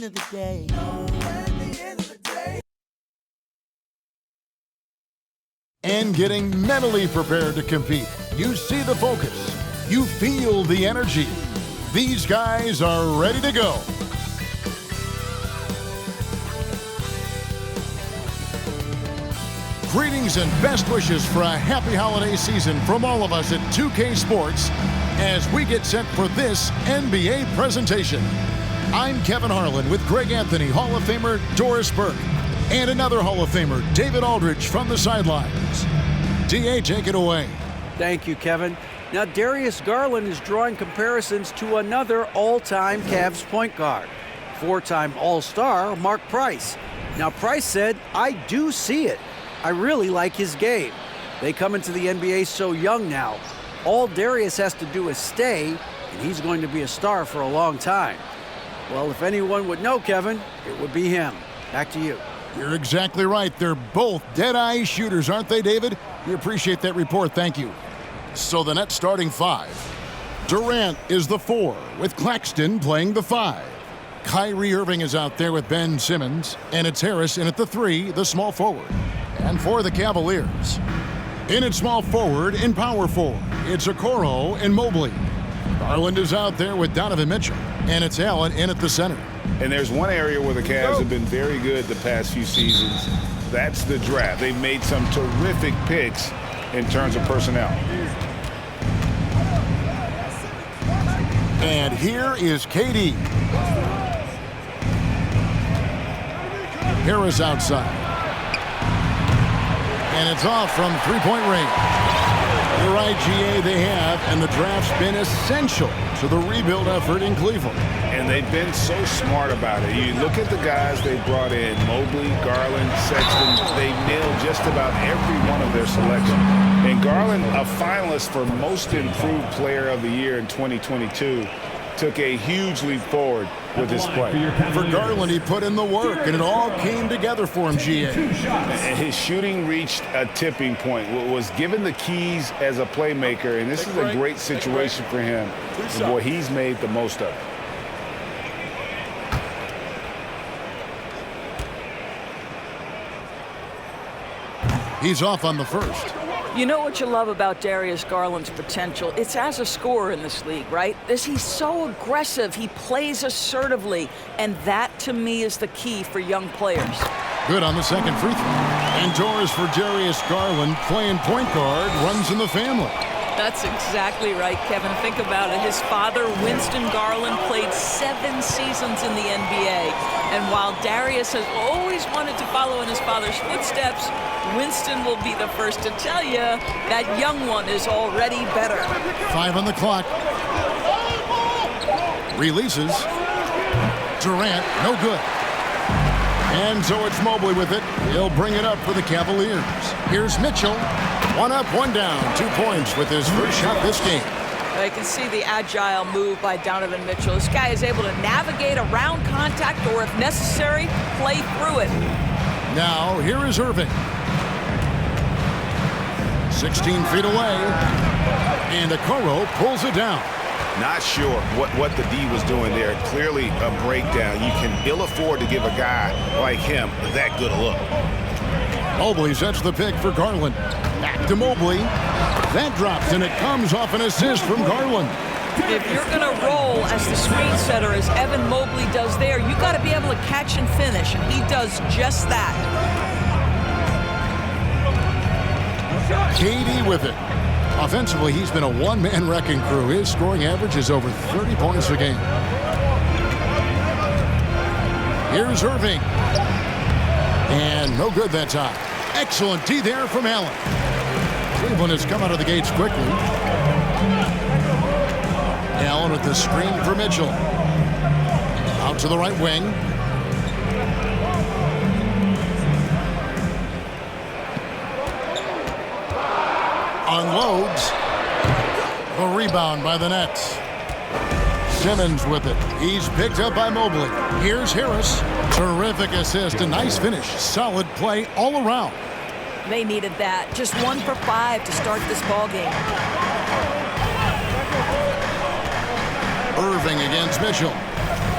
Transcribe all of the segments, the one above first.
end of the day. And getting mentally prepared to compete. You see the focus. You feel the energy. These guys are ready to go. Greetings and best wishes for a happy holiday season from all of us at 2K Sports as we get set for this NBA presentation. I'm Kevin Harlan with Greg Anthony, Hall of Famer Doris Burke, and another Hall of Famer, David Aldridge, from the sidelines. DA, take it away. Thank you, Kevin. Now, Darius Garland is drawing comparisons to another all-time Cavs point guard, four-time All-Star Mark Price. Now, Price said, "I do see it. I really like his game. They come into the NBA so young now. All Darius has to do is stay, and he's going to be a star for a long time." Well, if anyone would know, Kevin, it would be him. Back to you. You're exactly right. They're both dead-eye shooters, aren't they, David? We appreciate that report. Thank you. So the net starting five. Durant is the 4, with Claxton playing the 5. Kyrie Irving is out there with Ben Simmons, and it's Harris in at the 3, the small forward. And for the Cavaliers, in at small forward and power forward, it's Okoro and Mobley. Garland is out there with Donovan Mitchell, and it's Allen in at the center. And there's one area where the Cavs have been very good the past few seasons. That's the draft. They've made some terrific picks in terms of personnel. And here is KD. Harris outside. And it's off from three-point range. You're right, GA, they have, and the draft's been essential to the rebuild effort in Cleveland. And they've been so smart about it. You look at the guys they brought in, Mobley, Garland, Sexton, they nailed just about every one of their selections. And Garland, a finalist for Most Improved Player of the Year in 2022, took a huge leap forward with his play. For Garland, he put in the work, and it all came together for him, GA. And his shooting reached a tipping point, was given the keys as a playmaker, and this is a great situation for him. And boy, he's made the most of it. He's off on the first. You know what you love about Darius Garland's potential? It's as a scorer in this league, right? He's so aggressive. He plays assertively. And that, to me, is the key for young players. Good on the second free throw. And Doris for Darius Garland, playing point guard, runs in the family. That's exactly right, Kevin. Think about it. His father, Winston Garland, played 7 seasons in the NBA. And while Darius has always wanted to follow in his father's footsteps, Winston will be the first to tell you that young one is already better. 5 on the clock. Releases. Durant, no good. And so it's Mobley with it. He'll bring it up for the Cavaliers. Here's Mitchell. 1 up, 1 down. 2 points with his first shot this game. I can see the agile move by Donovan Mitchell. This guy is able to navigate around contact or, if necessary, play through it. Now, here is Irving. 16 feet away. And Okoro pulls it down. Not sure what the D was doing there. Clearly a breakdown. You can ill afford to give a guy like him that good a look. Mobley sets the pick for Garland. Back to Mobley. That drops, and it comes off an assist from Garland. If you're going to roll as the screen setter, as Evan Mobley does there, you got to be able to catch and finish, and he does just that. KD with it. Offensively, he's been a one-man wrecking crew. His scoring average is over 30 points a game. Here's Irving. And no good that time. Excellent D there from Allen. Cleveland has come out of the gates quickly. Allen with the screen for Mitchell. Out to the right wing. Unloads. The rebound by the Nets. Simmons with it. He's picked up by Mobley. Here's Harris. Terrific assist. A nice finish. Solid play all around. They needed that. Just 1 for 5 to start this ball game. Irving against Mitchell.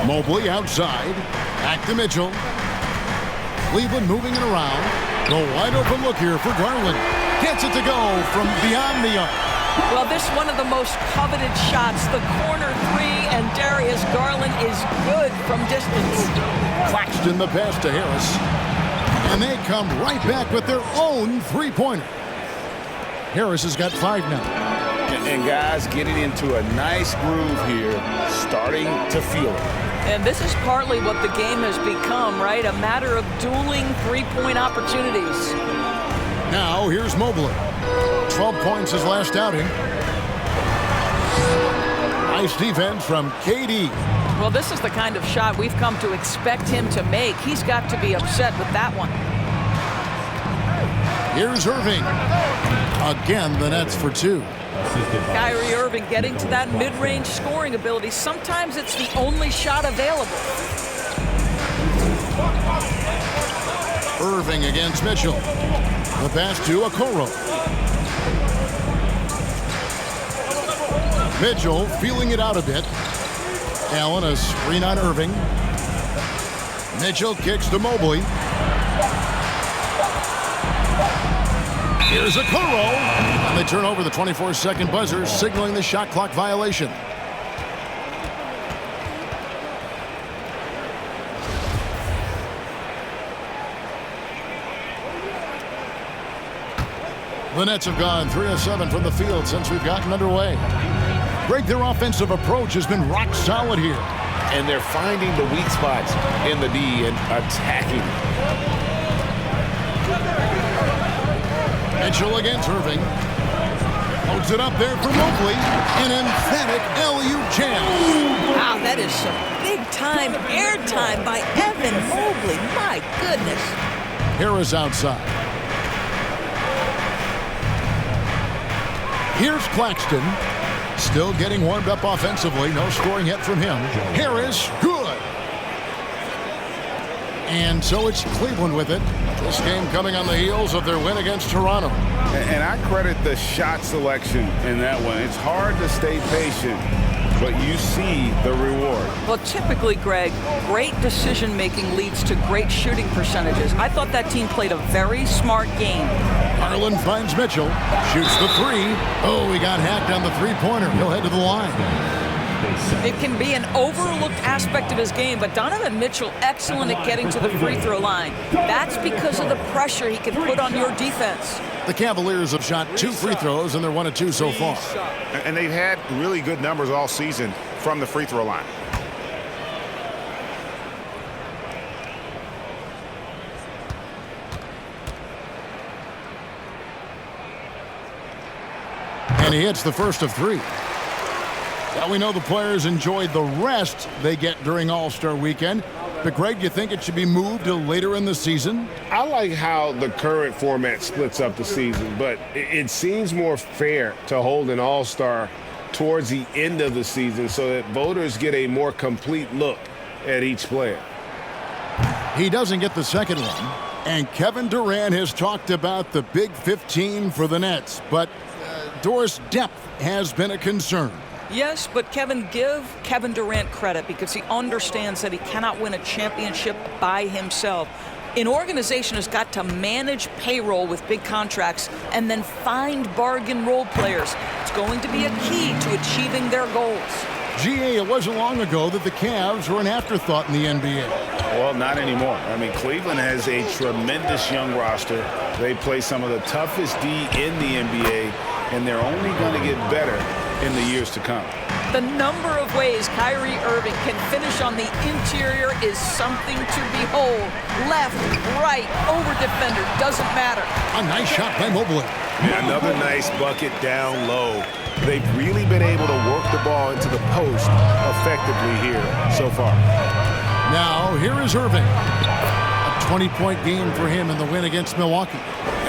Mobley outside. Back to Mitchell. Cleveland moving it around. The wide open look here for Garland. Gets it to go from beyond the arc. Well, this is one of the most coveted shots. The corner three, and Darius Garland is good from distance. Claxton the pass to Harris. And they come right back with their own three-pointer. Harris has got 5 now. And guys getting into a nice groove here, starting to feel it. And this is partly what the game has become, right? A matter of dueling three-point opportunities. Now here's Mobley. 12 points his last outing. Nice defense from KD. Well, this is the kind of shot we've come to expect him to make. He's got to be upset with that one. Here's Irving. Again, the Nets for 2. Kyrie Irving getting to that mid-range scoring ability. Sometimes it's the only shot available. Irving against Mitchell. The pass to Okoro. Mitchell feeling it out a bit. Allen a screen on Irving. Mitchell kicks to Mobley. Here's Okoro. And they turn over the 24-second buzzer, signaling the shot clock violation. The Nets have gone 3 of 7 from the field since we've gotten underway. Greg, their offensive approach has been rock solid here. And they're finding the weak spots in the D and attacking. Mitchell against Irving. Holds it up there for Mobley. An emphatic LU jam. Wow, that is some big-time airtime by Evan Mobley. My goodness. Harris outside. Here's Claxton. Still getting warmed up offensively. No scoring yet from him. Harris, good. And so it's Cleveland with it. This game coming on the heels of their win against Toronto. And I credit the shot selection in that one. It's hard to stay patient, but you see the reward. Well, typically, Greg, great decision-making leads to great shooting percentages. I thought that team played a very smart game. Garland finds Mitchell. Shoots the 3. Oh, he got hacked on the three-pointer. He'll head to the line. It can be an overlooked aspect of his game, but Donovan Mitchell excellent at getting to the free throw line. That's because of the pressure he can put on your defense. The Cavaliers have shot 2 free throws, and they're 1 of 2 so far. And they've had really good numbers all season from the free throw line. And he hits the first of 3. Now we know the players enjoyed the rest they get during All-Star Weekend. But, Greg, you think it should be moved to later in the season? I like how the current format splits up the season, but it seems more fair to hold an All-Star towards the end of the season so that voters get a more complete look at each player. He doesn't get the second one. And Kevin Durant has talked about the Big 15 for the Nets. But Doris, depth has been a concern. Yes, but Kevin, give Kevin Durant credit because he understands that he cannot win a championship by himself. An organization has got to manage payroll with big contracts and then find bargain role players. It's going to be a key to achieving their goals. GA, it wasn't long ago that the Cavs were an afterthought in the NBA. Well, not anymore. I mean, Cleveland has a tremendous young roster. They play some of the toughest D in the NBA, and they're only going to get better in the years to come. The number of ways Kyrie Irving can finish on the interior is something to behold. Left, right, over defender, doesn't matter. A nice shot by Mobley. And another nice bucket down low. They've really been able to work the ball into the post effectively here so far. Now, here is Irving. A 20-point game for him in the win against Milwaukee.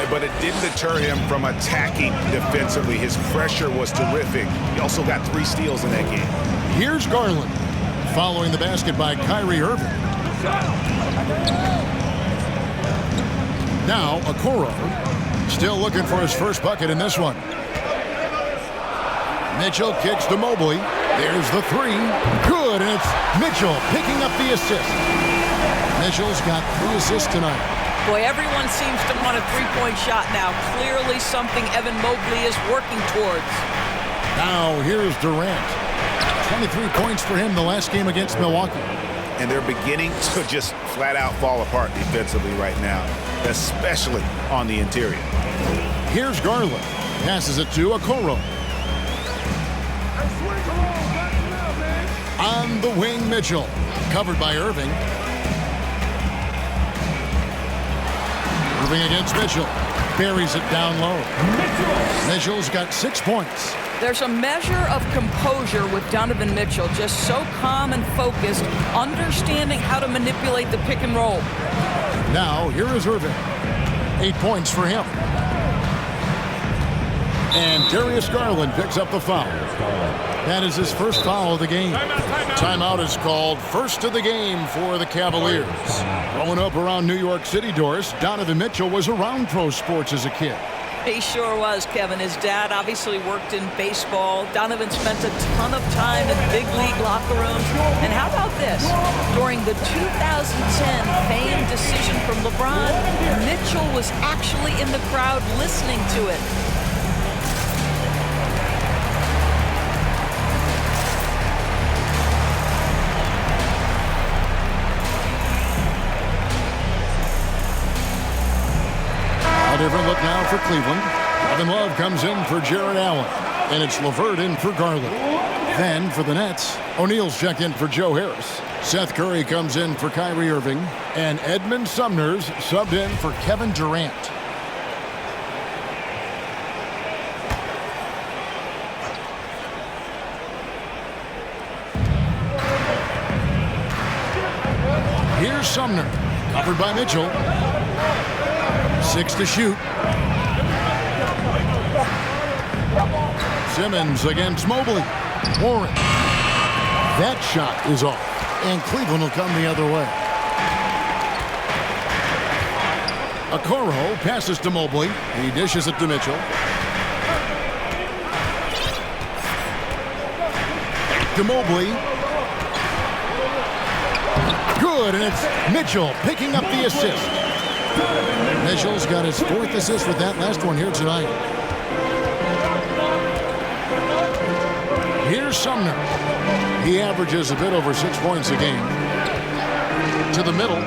But it didn't deter him from attacking defensively. His pressure was terrific. He also got 3 steals in that game. Here's Garland. Following the basket by Kyrie Irving. Now, Okoro. Still looking for his first bucket in this one. Mitchell kicks to Mobley. There's the 3. Good, and it's Mitchell picking up the assist. Mitchell's got 3 assists tonight. Boy, everyone seems to want a three-point shot now. Clearly something Evan Mobley is working towards. Now here's Durant. 23 points for him the last game against Milwaukee. And they're beginning to just flat out fall apart defensively right now, especially on the interior. Here's Garland. Passes it to Okoro. On the wing, Mitchell. Covered by Irving. Irving against Mitchell. Buries it down low. Mitchell's got 6 points. There's a measure of composure with Donovan Mitchell, just so calm and focused, understanding how to manipulate the pick and roll. Now, here is Irving. 8 points for him. And Darius Garland picks up the foul. That is his first foul of the game. Timeout is called. First of the game for the Cavaliers. Growing up around New York City, Doris, Donovan Mitchell was around pro sports as a kid. He sure was, Kevin. His dad obviously worked in baseball. Donovan spent a ton of time in big league locker rooms. And how about this? During the 2010 famed decision from LeBron, Mitchell was actually in the crowd listening to it. A different look now for Cleveland. Kevin Love comes in for Jared Allen. And it's LeVert in for Garland. Then for the Nets, O'Neal's checked in for Joe Harris. Seth Curry comes in for Kyrie Irving. And Edmund Sumner's subbed in for Kevin Durant. Here's Sumner. Covered by Mitchell. 6 to shoot. Simmons against Mobley. Warren. That shot is off. And Cleveland will come the other way. Okoro passes to Mobley. He dishes it to Mitchell. To Mobley. Good, and it's Mitchell picking up the assist. Mitchell's got his 4th assist with that last one here tonight. Here's Sumner. He averages a bit over 6 points a game. To the middle.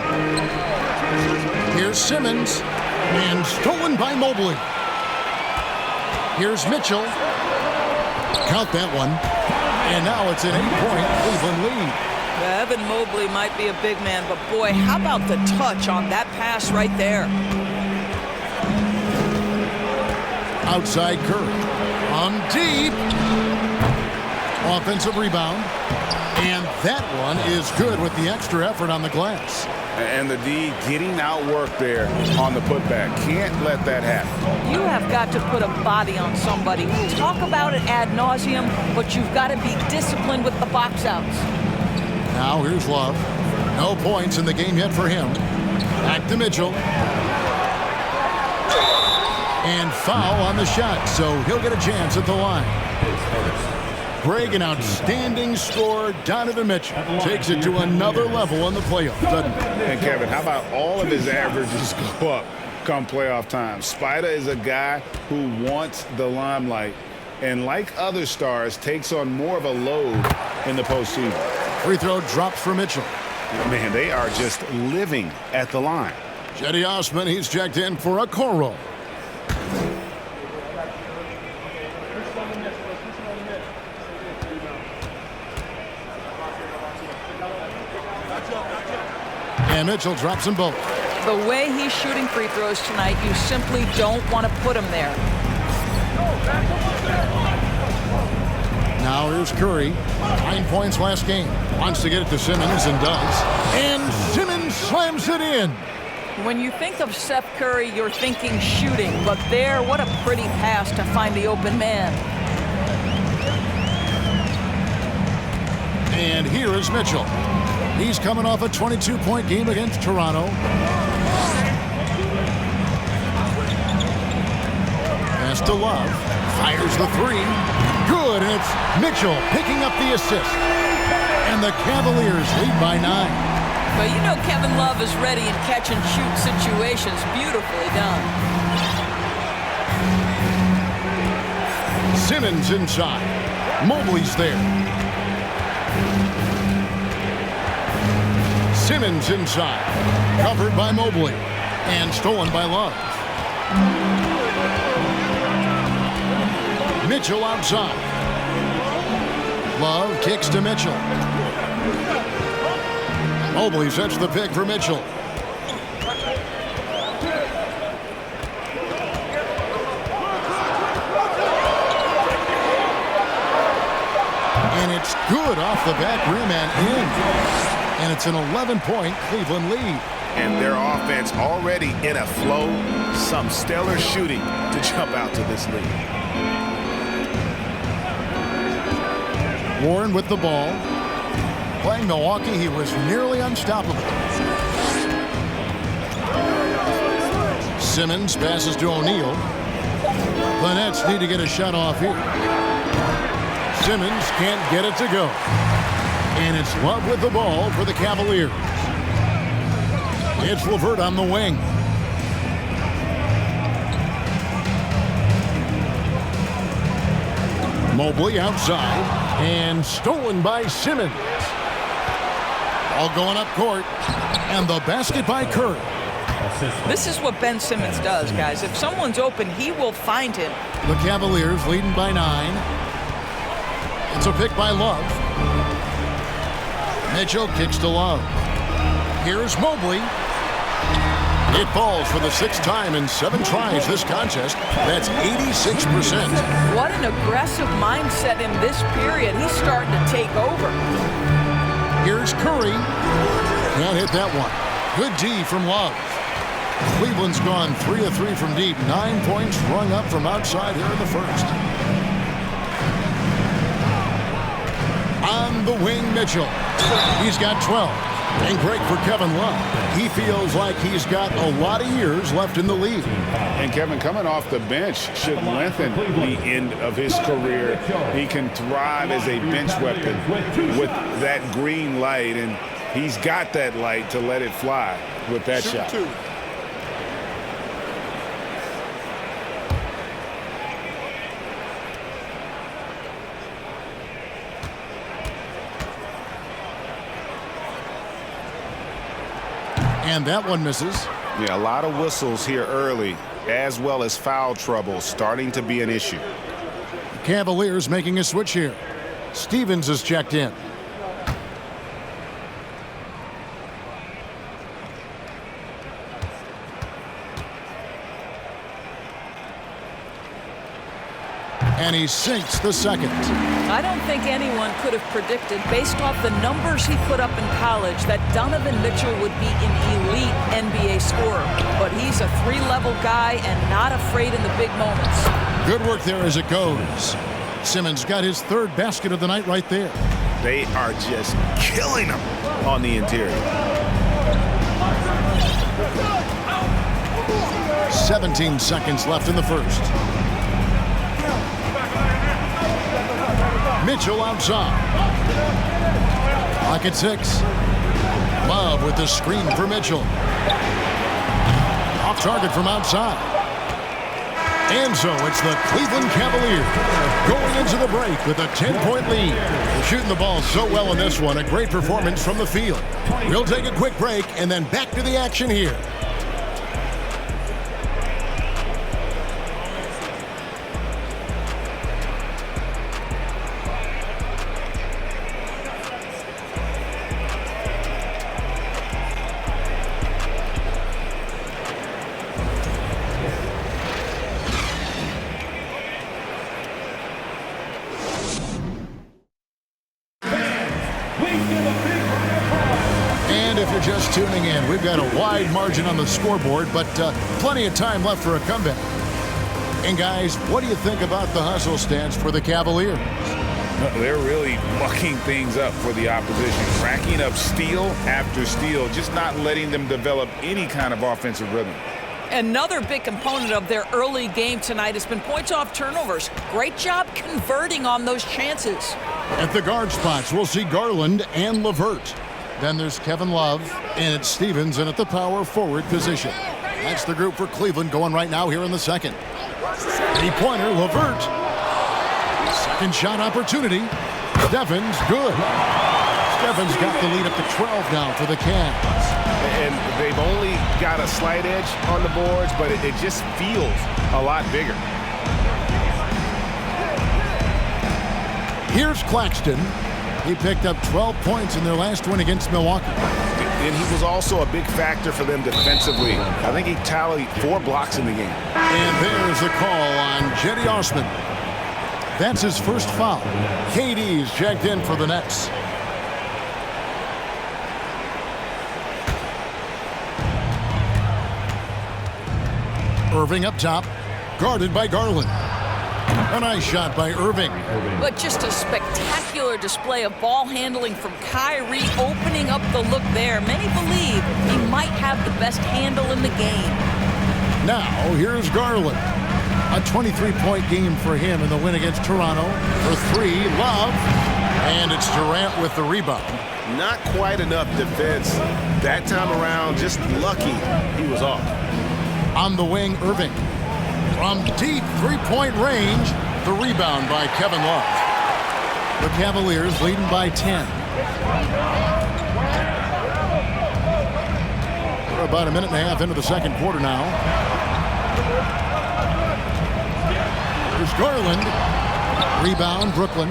Here's Simmons. And stolen by Mobley. Here's Mitchell. Count that one. And now it's an 8-point Cleveland lead. Evan Mobley might be a big man, but boy, how about the touch on that pass right there? Outside Curry. On deep. Offensive rebound. And that one is good with the extra effort on the glass. And the D getting outworked there on the putback. Can't let that happen. You have got to put a body on somebody. We talk about it ad nauseum, but you've got to be disciplined with the box outs. Now here's Love. No points in the game yet for him. Back to Mitchell. And foul on the shot, so he'll get a chance at the line. Greg, an outstanding scorer. Donovan Mitchell takes it to another level in the playoffs, doesn't he? And Kevin, how about all of his averages go up come playoff time? Spider is a guy who wants the limelight, and like other stars, takes on more of a load in the postseason. Free throw drops for Mitchell. Man, they are just living at the line. Cedi Osman, he's checked in for Okoro. And Mitchell drops them both. The way he's shooting free throws tonight, you simply don't want to put him there. Now here's Curry. 9 points last game. Wants to get it to Simmons and does. And Simmons slams it in. When you think of Seth Curry, you're thinking shooting, but there, what a pretty pass to find the open man. And here is Mitchell. He's coming off a 22-point game against Toronto. Pass to Love. Fires the 3. Good, and it's Mitchell picking up the assist. And the Cavaliers lead by 9. But you know Kevin Love is ready in catch-and-shoot situations. Beautifully done. Simmons inside. Mobley's there. Simmons inside. Covered by Mobley. And stolen by Love. Mitchell outside. Love kicks to Mitchell. Mobley sets the pick for Mitchell. And it's good off the back rim and in. And it's an 11-point Cleveland lead. And their offense already in a flow. Some stellar shooting to jump out to this lead. Warren with the ball. Playing Milwaukee, he was nearly unstoppable. Simmons passes to O'Neal. The Nets need to get a shot off here. Simmons can't get it to go. And it's Love with the ball for the Cavaliers. It's LeVert on the wing. Mobley outside. And stolen by Simmons. All going up court. And the basket by Curry. This is what Ben Simmons does, guys. If someone's open, he will find him. The Cavaliers leading by 9. It's a pick by Love. Mitchell kicks to Love. Here's Mobley. It falls for the 6th time in 7 tries this contest. That's 86%. What an aggressive mindset in this period. He's starting to take over. Here's Curry. Can't hit that one. Good D from Love. Cleveland's gone 3 of 3 from deep. 9 points rung up from outside here in the first. On the wing, Mitchell. He's got 12. And great for Kevin Love. He feels like he's got a lot of years left in the league. And Kevin, coming off the bench should lengthen the end of his career. He can thrive as a bench weapon with that green light, and he's got that light to let it fly with that shot. And that one misses. Yeah, a lot of whistles here early, as well as foul trouble starting to be an issue. Cavaliers making a switch here. Stevens is checked in. And he sinks the second. I don't think anyone could have predicted, based off the numbers he put up in college, that Donovan Mitchell would be an elite NBA scorer. But he's a 3-level guy and not afraid in the big moments. Good work there as it goes. Simmons got his 3rd basket of the night right there. They are just killing them on the interior. 17 seconds left in the first. Mitchell outside. Clock at 6. Love with the screen for Mitchell. Off target from outside. And so it's the Cleveland Cavaliers going into the break with a 10-point lead. They're shooting the ball so well in this one. A great performance from the field. We'll take a quick break and then back to the action here. And if you're just tuning in, we've got a wide margin on the scoreboard, but plenty of time left for a comeback. And guys, what do you think about the hustle stance for the Cavaliers? They're really mucking things up for the opposition, racking up steal after steal, just not letting them develop any kind of offensive rhythm. Another big component of their early game tonight has been points off turnovers. Great job converting on those chances. At the guard spots, we'll see Garland and LeVert. Then there's Kevin Love, and it's Stevens in at the power forward position. That's the group for Cleveland going right now here in the second. Three-pointer, LeVert. Second shot opportunity. Stephens, good. Stephens got the lead up to 12 now for the Cavs. And they've only got a slight edge on the boards, but it just feels a lot bigger. Here's Claxton. He picked up 12 points in their last win against Milwaukee. And he was also a big factor for them defensively. I think he tallied 4 blocks in the game. And there's the call on Jetty Osman. That's his first foul. KD's checked in for the Nets. Irving up top, guarded by Garland. A nice shot by Irving. But just a spectacular display of ball handling from Kyrie, opening up the look there. Many believe he might have the best handle in the game. Now, here's Garland. A 23-point game for him in the win against Toronto. For 3, Love. And it's Durant with the rebound. Not quite enough defense that time around. Just lucky he was off. On the wing, Irving. From deep three-point range, the rebound by Kevin Love. The Cavaliers leading by 10. We're about a minute and a half into the second quarter now. There's Garland. Rebound, Brooklyn.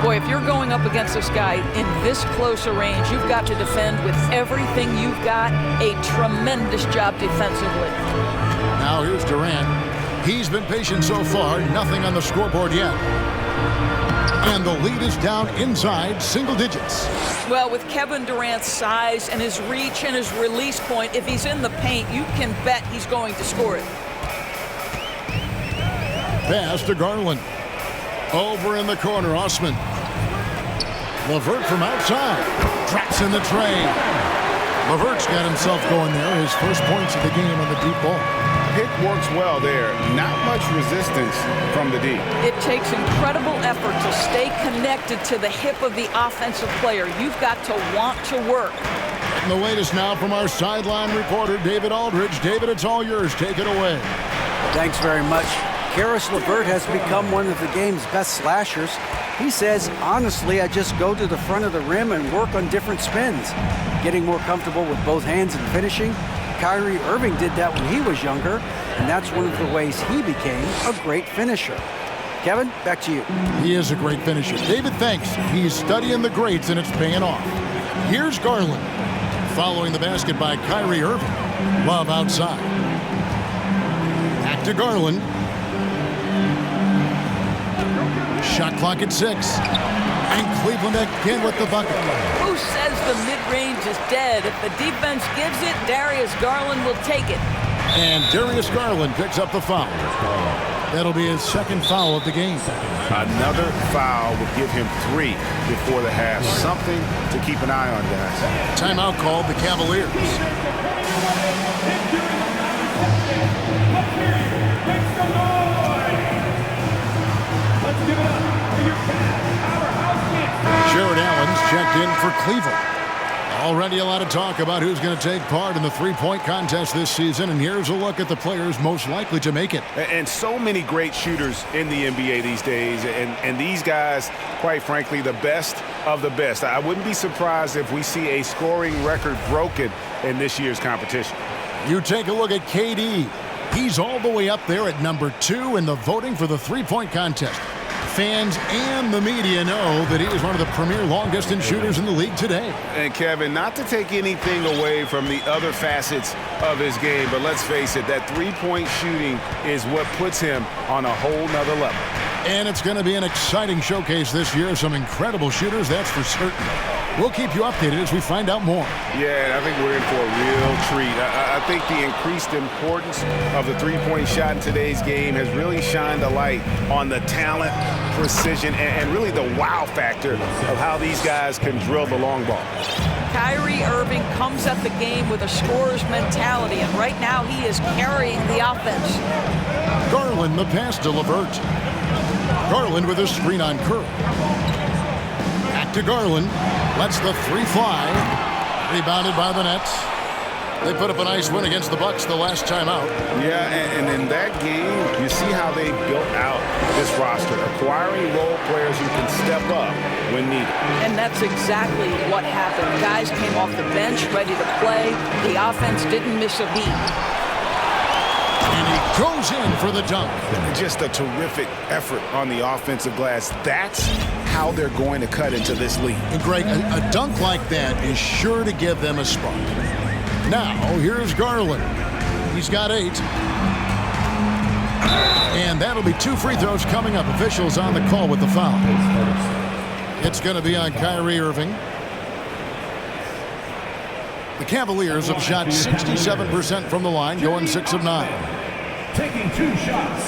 Boy, if you're going up against this guy in this close a range, you've got to defend with everything you've got. A tremendous job defensively. Now here's Durant. He's been patient so far. Nothing on the scoreboard yet. And the lead is down inside single digits. Well, with Kevin Durant's size and his reach and his release point, if he's in the paint, you can bet he's going to score it. Pass to Garland. Over in the corner, Osman. LeVert from outside. Traps in the train. LeVert's got himself going there. His first points of the game on the deep ball. Pick works well there. Not much resistance from the D. It takes incredible effort to stay connected to the hip of the offensive player. You've got to want to work. And the latest now from our sideline reporter, David Aldridge. David, it's all yours. Take it away. Thanks very much. Karis LeVert has become one of the game's best slashers. He says, honestly, I just go to the front of the rim and work on different spins. Getting more comfortable with both hands and finishing. Kyrie Irving did that when he was younger, and that's one of the ways he became a great finisher. Kevin, back to you. He is a great finisher. David, thanks. He's studying the greats, and it's paying off. Here's Garland. Following the basket by Kyrie Irving. Love outside. Back to Garland. Shot clock at 6. And Cleveland again with the bucket. Who says the mid-range is dead? If the defense gives it, Darius Garland will take it. And Darius Garland picks up the foul. That'll be his second foul of the game. Another foul would give him 3 before the half. Something to keep an eye on, guys. Timeout called the Cavaliers. Jared Allen's checked in for Cleveland. Already a lot of talk about who's going to take part in the three-point contest this season, and here's a look at the players most likely to make it. And so many great shooters in the NBA these days, and these guys, quite frankly, the best of the best. I wouldn't be surprised if we see a scoring record broken in this year's competition. You take a look at KD. He's all the way up there at number 2 in the voting for the three-point contest. Fans and the media know that he is one of the premier long-distance shooters in the league today. And Kevin, not to take anything away from the other facets of his game, but let's face it, that three-point shooting is what puts him on a whole nother level. And it's going to be an exciting showcase this year. Some incredible shooters, that's for certain. We'll keep you updated as we find out more. Yeah, I think we're in for a real treat. I think the increased importance of the three-point shot in today's game has really shined a light on the talent, precision, and really the wow factor of how these guys can drill the long ball. Kyrie Irving comes at the game with a scorer's mentality, and right now he is carrying the offense. Garland, the pass to LeVert. Garland with a screen on Curry. Back to Garland. Lets the 3 fly. Rebounded by the Nets. They put up a nice win against the Bucks the last time out. Yeah, and in that game, you see how they built out this roster, acquiring role players who can step up when needed. And that's exactly what happened. Guys came off the bench ready to play. The offense didn't miss a beat. And he goes in for the dunk. Just a terrific effort on the offensive glass. That's how they're going to cut into this league. And Greg, a dunk like that is sure to give them a spark. Now, here's Garland. He's got 8. And that'll be 2 free throws coming up. Officials on the call with the foul. It's going to be on Kyrie Irving. The Cavaliers have shot 67% from the line, going 6 of 9. Taking 2 shots.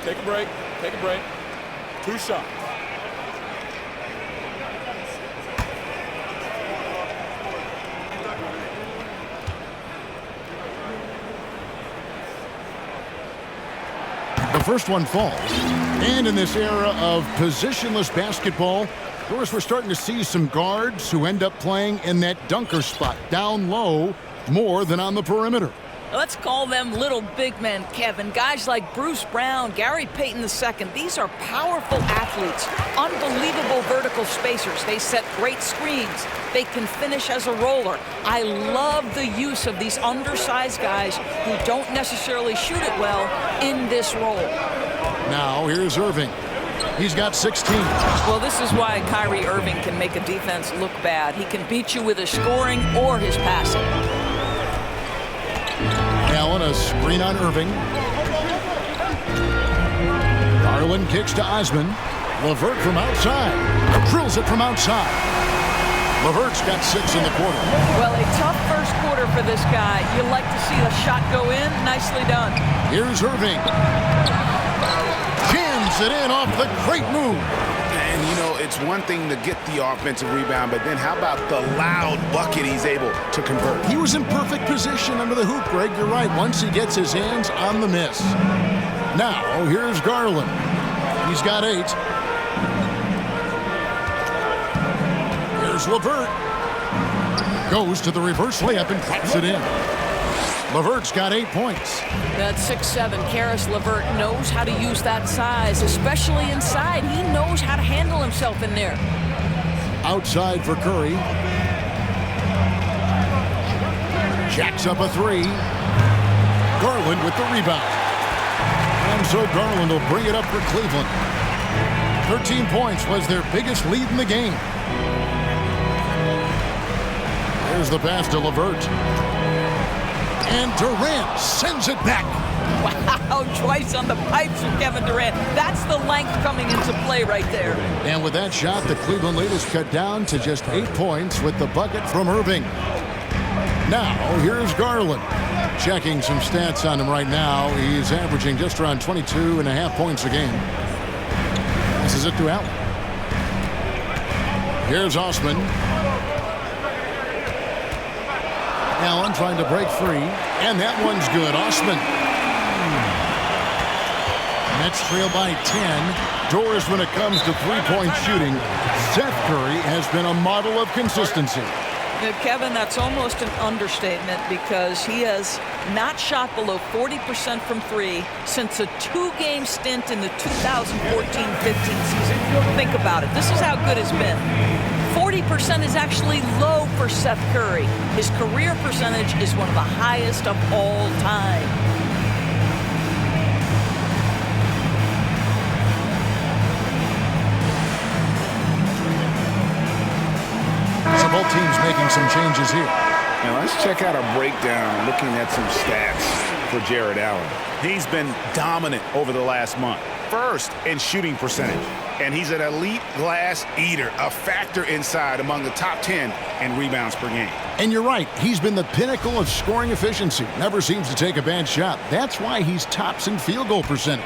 Take a break. Take a break. 2 shots. The first one falls. And in this era of positionless basketball, of course, we're starting to see some guards who end up playing in that dunker spot down low more than on the perimeter. Let's call them little big men, Kevin. Guys like Bruce Brown, Gary Payton II. These are powerful athletes, unbelievable vertical spacers. They set great screens. They can finish as a roller. I love the use of these undersized guys who don't necessarily shoot it well in this role. Now here's Irving. He's got 16. Well, this is why Kyrie Irving can make a defense look bad. He can beat you with his scoring or his passing. Allen, a screen on Irving. Garland kicks to Osman. LeVert from outside. Drills it from outside. LeVert's got 6 in the quarter. Well, a tough first quarter for this guy. You like to see the shot go in. Nicely done. Here's Irving. Jams it in off the great move. And, you know, it's one thing to get the offensive rebound, but then how about the loud bucket he's able to convert? He was in perfect position under the hoop, Greg. You're right. Once he gets his hands on the miss. Now, here's Garland. He's got 8. Here's LeVert. Goes to the reverse layup and claps it in. LeVert's got 8 points. That's 6'7". Karis LeVert knows how to use that size, especially inside. He knows how to handle himself in there. Outside for Curry. Jacks up a 3. Garland with the rebound. And so Garland will bring it up for Cleveland. 13 points was their biggest lead in the game. Here's the pass to LeVert. And Durant sends it back. Wow, twice on the pipes from Kevin Durant. That's the length coming into play right there. And with that shot, the Cleveland lead is cut down to just 8 points with the bucket from Irving. Now, here's Garland. Checking some stats on him right now. He's averaging just around 22.5 points a game. This is it to Allen. Here's Osman. Allen trying to break free, and that one's good. Osman. Nets trail by 10. Doors when it comes to three-point shooting. Seth Curry has been a model of consistency. Now, Kevin, that's almost an understatement because he has not shot below 40% from 3 since a 2-game stint in the 2014-15 season. Think about it. This is how good it's been. 40% is actually low for Seth Curry. His career percentage is one of the highest of all time. So both teams making some changes here. Now let's check out a breakdown looking at some stats for Jared Allen. He's been dominant over the last month. First in shooting percentage. And he's an elite glass eater, a factor inside among the top 10 in rebounds per game. And you're right, he's been the pinnacle of scoring efficiency. Never seems to take a bad shot. That's why he's tops in field goal percentage.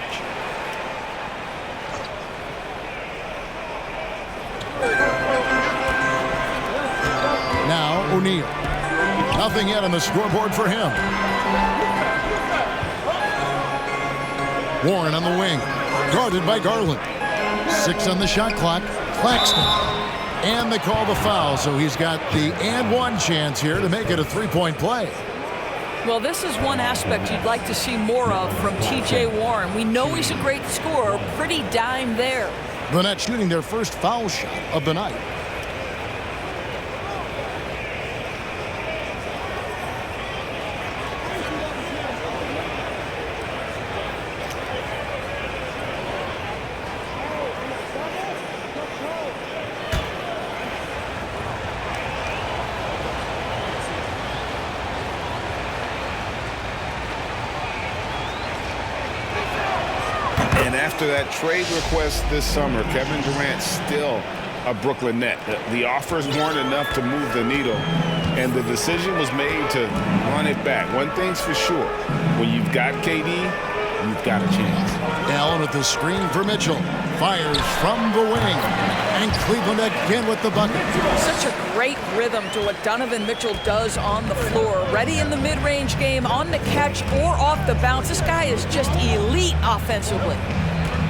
Now O'Neal. Nothing yet on the scoreboard for him. Warren on the wing. Guarded by Garland. 6 on the shot clock. Claxton. And they call the foul, so he's got the and one chance here to make it a three-point play. Well, this is one aspect you'd like to see more of from T.J. Warren. We know he's a great scorer. Pretty dime there. The Nets shooting their first foul shot of the night. And after that trade request this summer, Kevin Durant's still a Brooklyn Net. The offers weren't enough to move the needle, and the decision was made to run it back. One thing's for sure, when you've got KD, you've got a chance. Allen with the screen for Mitchell. Fires from the wing. And Cleveland again with the bucket. Such a great rhythm to what Donovan Mitchell does on the floor. Ready in the mid-range game, on the catch or off the bounce. This guy is just elite offensively.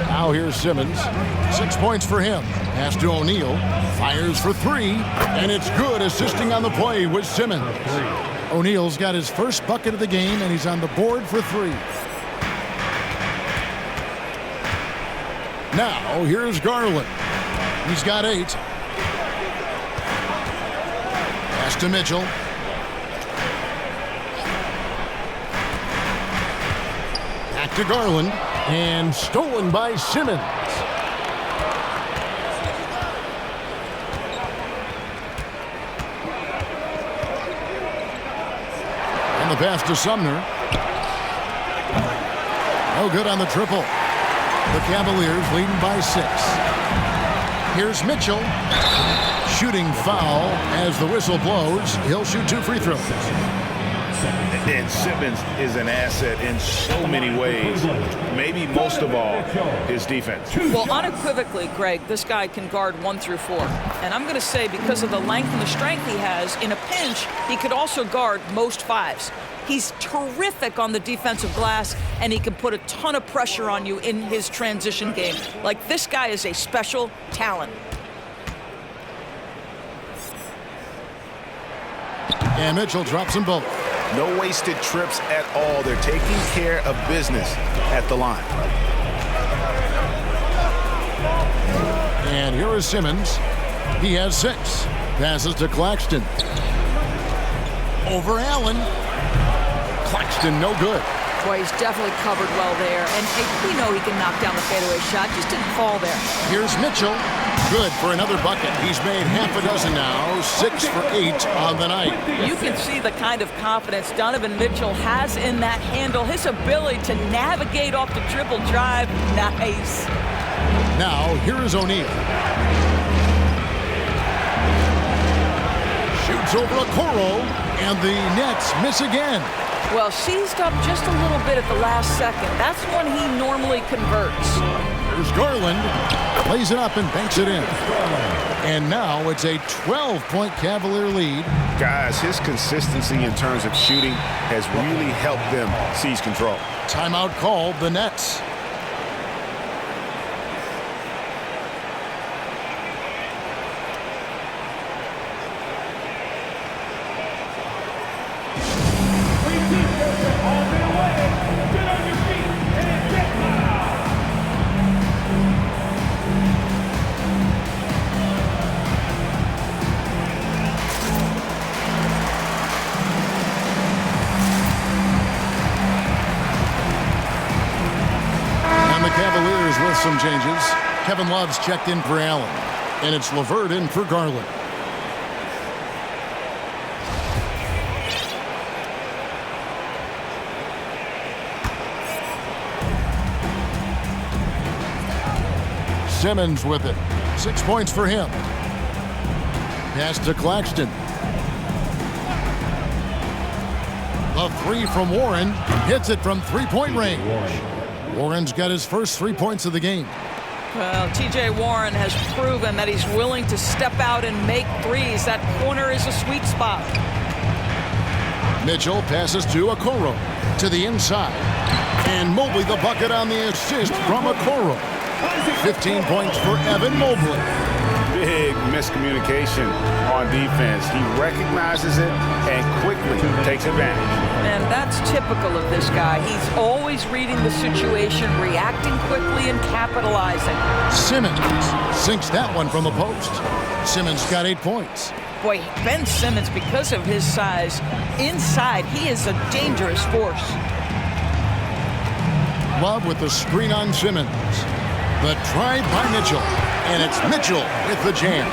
Now here's Simmons. 6 points for him. Pass to O'Neal. Fires for 3. And it's good, assisting on the play with Simmons. O'Neal's got his first bucket of the game, and he's on the board for 3. Now here's Garland. He's got 8. Pass to Mitchell. Back to Garland. And stolen by Simmons. And the pass to Sumner. No good on the triple. The Cavaliers leading by 6. Here's Mitchell. Shooting foul as the whistle blows. He'll shoot 2 free throws. And Simmons is an asset in so many ways. Maybe most of all, his defense. Well, unequivocally, Greg, this guy can guard 1 through 4. And I'm going to say because of the length and the strength he has, in a pinch, he could also guard most 5s. He's terrific on the defensive glass, and he can put a ton of pressure on you in his transition game. Like, this guy is a special talent. And Mitchell drops them both. No wasted trips at all. They're taking care of business at the line. And here is Simmons. He has 6. Passes to Claxton. Over Allen. Claxton, no good. Boy, he's definitely covered well there. And we know he can knock down the fadeaway shot. Just didn't fall there. Here's Mitchell. Good for another bucket. He's made half a dozen now. 6 for 8 on the night. You can see the kind of confidence Donovan Mitchell has in that handle. His ability to navigate off the dribble drive. Nice. Now, here is O'Neal. Shoots over Okoro. And the Nets miss again. Well, seized up just a little bit at the last second. That's when he normally converts. Here's Garland. Plays it up and banks it in. And now it's a 12-point Cavalier lead. Guys, his consistency in terms of shooting has really helped them seize control. Timeout called, the Nets. Cavaliers with some changes. Kevin Love's checked in for Allen. And it's LeVert in for Garland. Simmons with it. 6 points for him. Pass to Claxton. A 3 from Warren. Hits it from three-point range. Warren's got his first 3 points of the game. Well, T.J. Warren has proven that he's willing to step out and make threes. That corner is a sweet spot. Mitchell passes to Okoro to the inside. And Mobley the bucket on the assist from Okoro. 15 points for Evan Mobley. Big miscommunication on defense. He recognizes it and quickly takes advantage. And that's typical of this guy. He's always reading the situation, reacting quickly, and capitalizing. Simmons sinks that one from the post. Simmons got 8 points. Boy, Ben Simmons, because of his size, inside, he is a dangerous force. Love with the screen on Simmons. The drive by Mitchell. And it's Mitchell with the jam.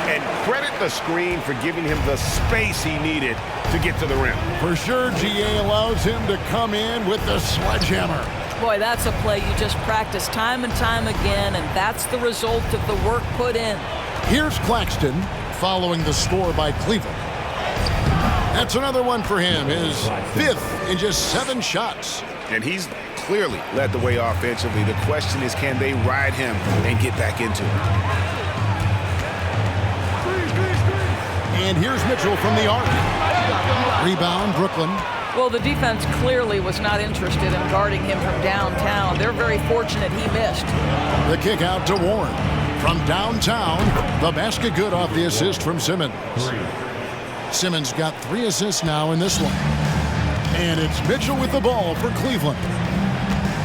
And credit the screen for giving him the space he needed to get to the rim. For sure, GA allows him to come in with the sledgehammer. Boy, that's a play you just practice time and time again, and that's the result of the work put in. Here's Claxton following the score by Cleveland. That's another one for him, his 5th in just 7 shots. And he's clearly led the way offensively. The question is, can they ride him and get back into it? And here's Mitchell from the arc. Rebound, Brooklyn. Well, the defense clearly was not interested in guarding him from downtown. They're very fortunate he missed. The kick out to Warren. From downtown, the basket good off the assist from Simmons. Simmons got 3 assists now in this one. And it's Mitchell with the ball for Cleveland.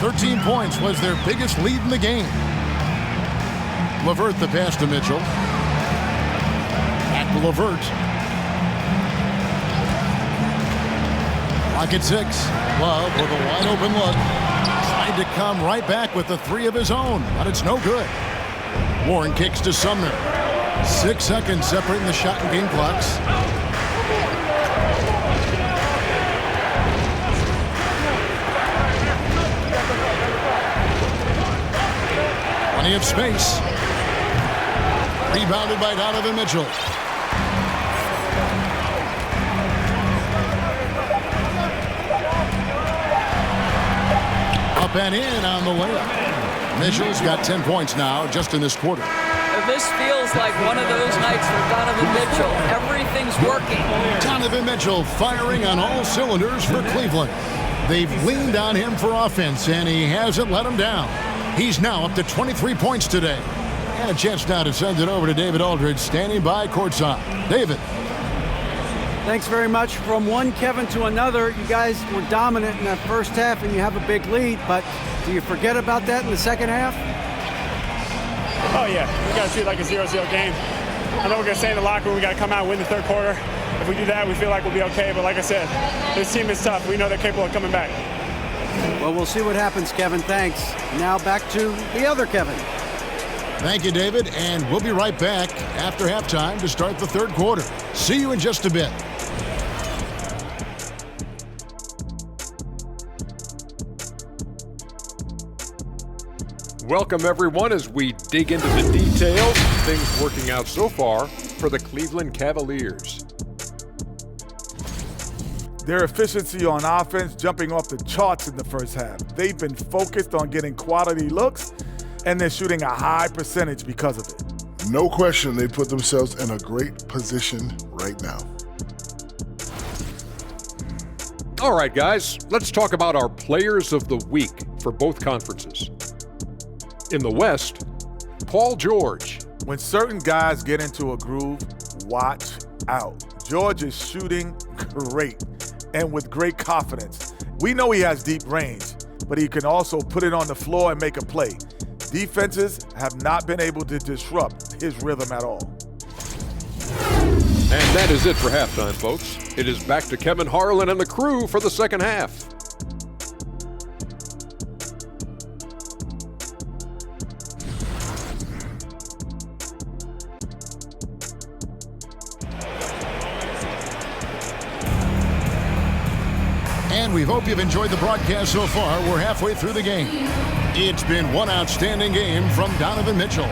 13 points was their biggest lead in the game. LeVert the pass to Mitchell. Back to LeVert. Clock at 6. Love with a wide open look. Tried to come right back with the 3 of his own, but it's no good. Warren kicks to Sumner. 6 seconds separating the shot and game clocks. Plenty of space. Rebounded by Donovan Mitchell. Up and in on the layup. Mitchell's got 10 points now just in this quarter. This feels like one of those nights for Donovan Mitchell. Everything's working. Donovan Mitchell firing on all cylinders for Cleveland. They've leaned on him for offense, and he hasn't let them down. He's now up to 23 points today. And a chance now to send it over to David Aldridge, standing by courtside. David. Thanks very much. From one Kevin to another, you guys were dominant in that first half, and you have a big lead. But do you forget about that in the second half? Oh, yeah. We got to treat it like a 0-0 game. I know we're going to stay in the locker room. We got to come out and win the third quarter. If we do that, we feel like we'll be okay. But like I said, this team is tough. We know they're capable of coming back. Well, we'll see what happens, Kevin. Thanks. Now back to the other Kevin. Thank you, David. And we'll be right back after halftime to start the third quarter. See you in just a bit. Welcome, everyone, as we dig into the details of things working out so far for the Cleveland Cavaliers. Their efficiency on offense jumping off the charts in the first half. They've been focused on getting quality looks, and they're shooting a high percentage because of it. No question they put themselves in a great position right now. All right, guys, let's talk about our players of the week for both conferences. In the West, Paul George. When certain guys get into a groove, watch out. George is shooting great and with great confidence. We know he has deep range, but he can also put it on the floor and make a play. Defenses have not been able to disrupt his rhythm at all. And that is it for halftime, folks. It is back to Kevin Harlan and the crew for the second half. And we hope you've enjoyed the broadcast so far. We're halfway through the game. It's been one outstanding game from Donovan Mitchell.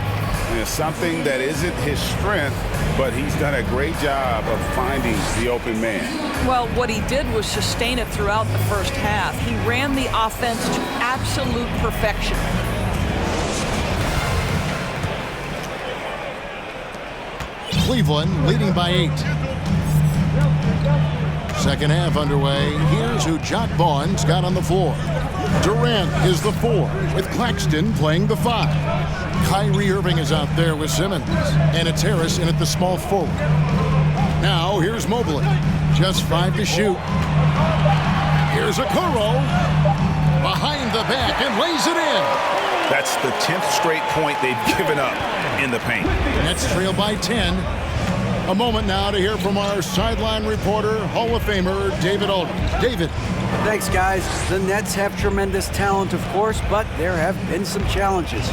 It's something that isn't his strength, but he's done a great job of finding the open man. Well, what he did was sustain it throughout the first half. He ran the offense to absolute perfection. Cleveland leading by 8. Second half underway. Here's who Jock Vaughn's got on the floor. Durant is the 4, with Claxton playing the 5. Kyrie Irving is out there with Simmons, and it's Harris in at the small forward. Now here's Mobley. Just 5 to shoot. Here's Okoro. Behind the back and lays it in. That's the 10th straight point they've given up in the paint. Nets trail by 10. A moment now to hear from our sideline reporter, Hall of Famer David Aldridge. David. Thanks, guys. The Nets have tremendous talent, of course, but there have been some challenges.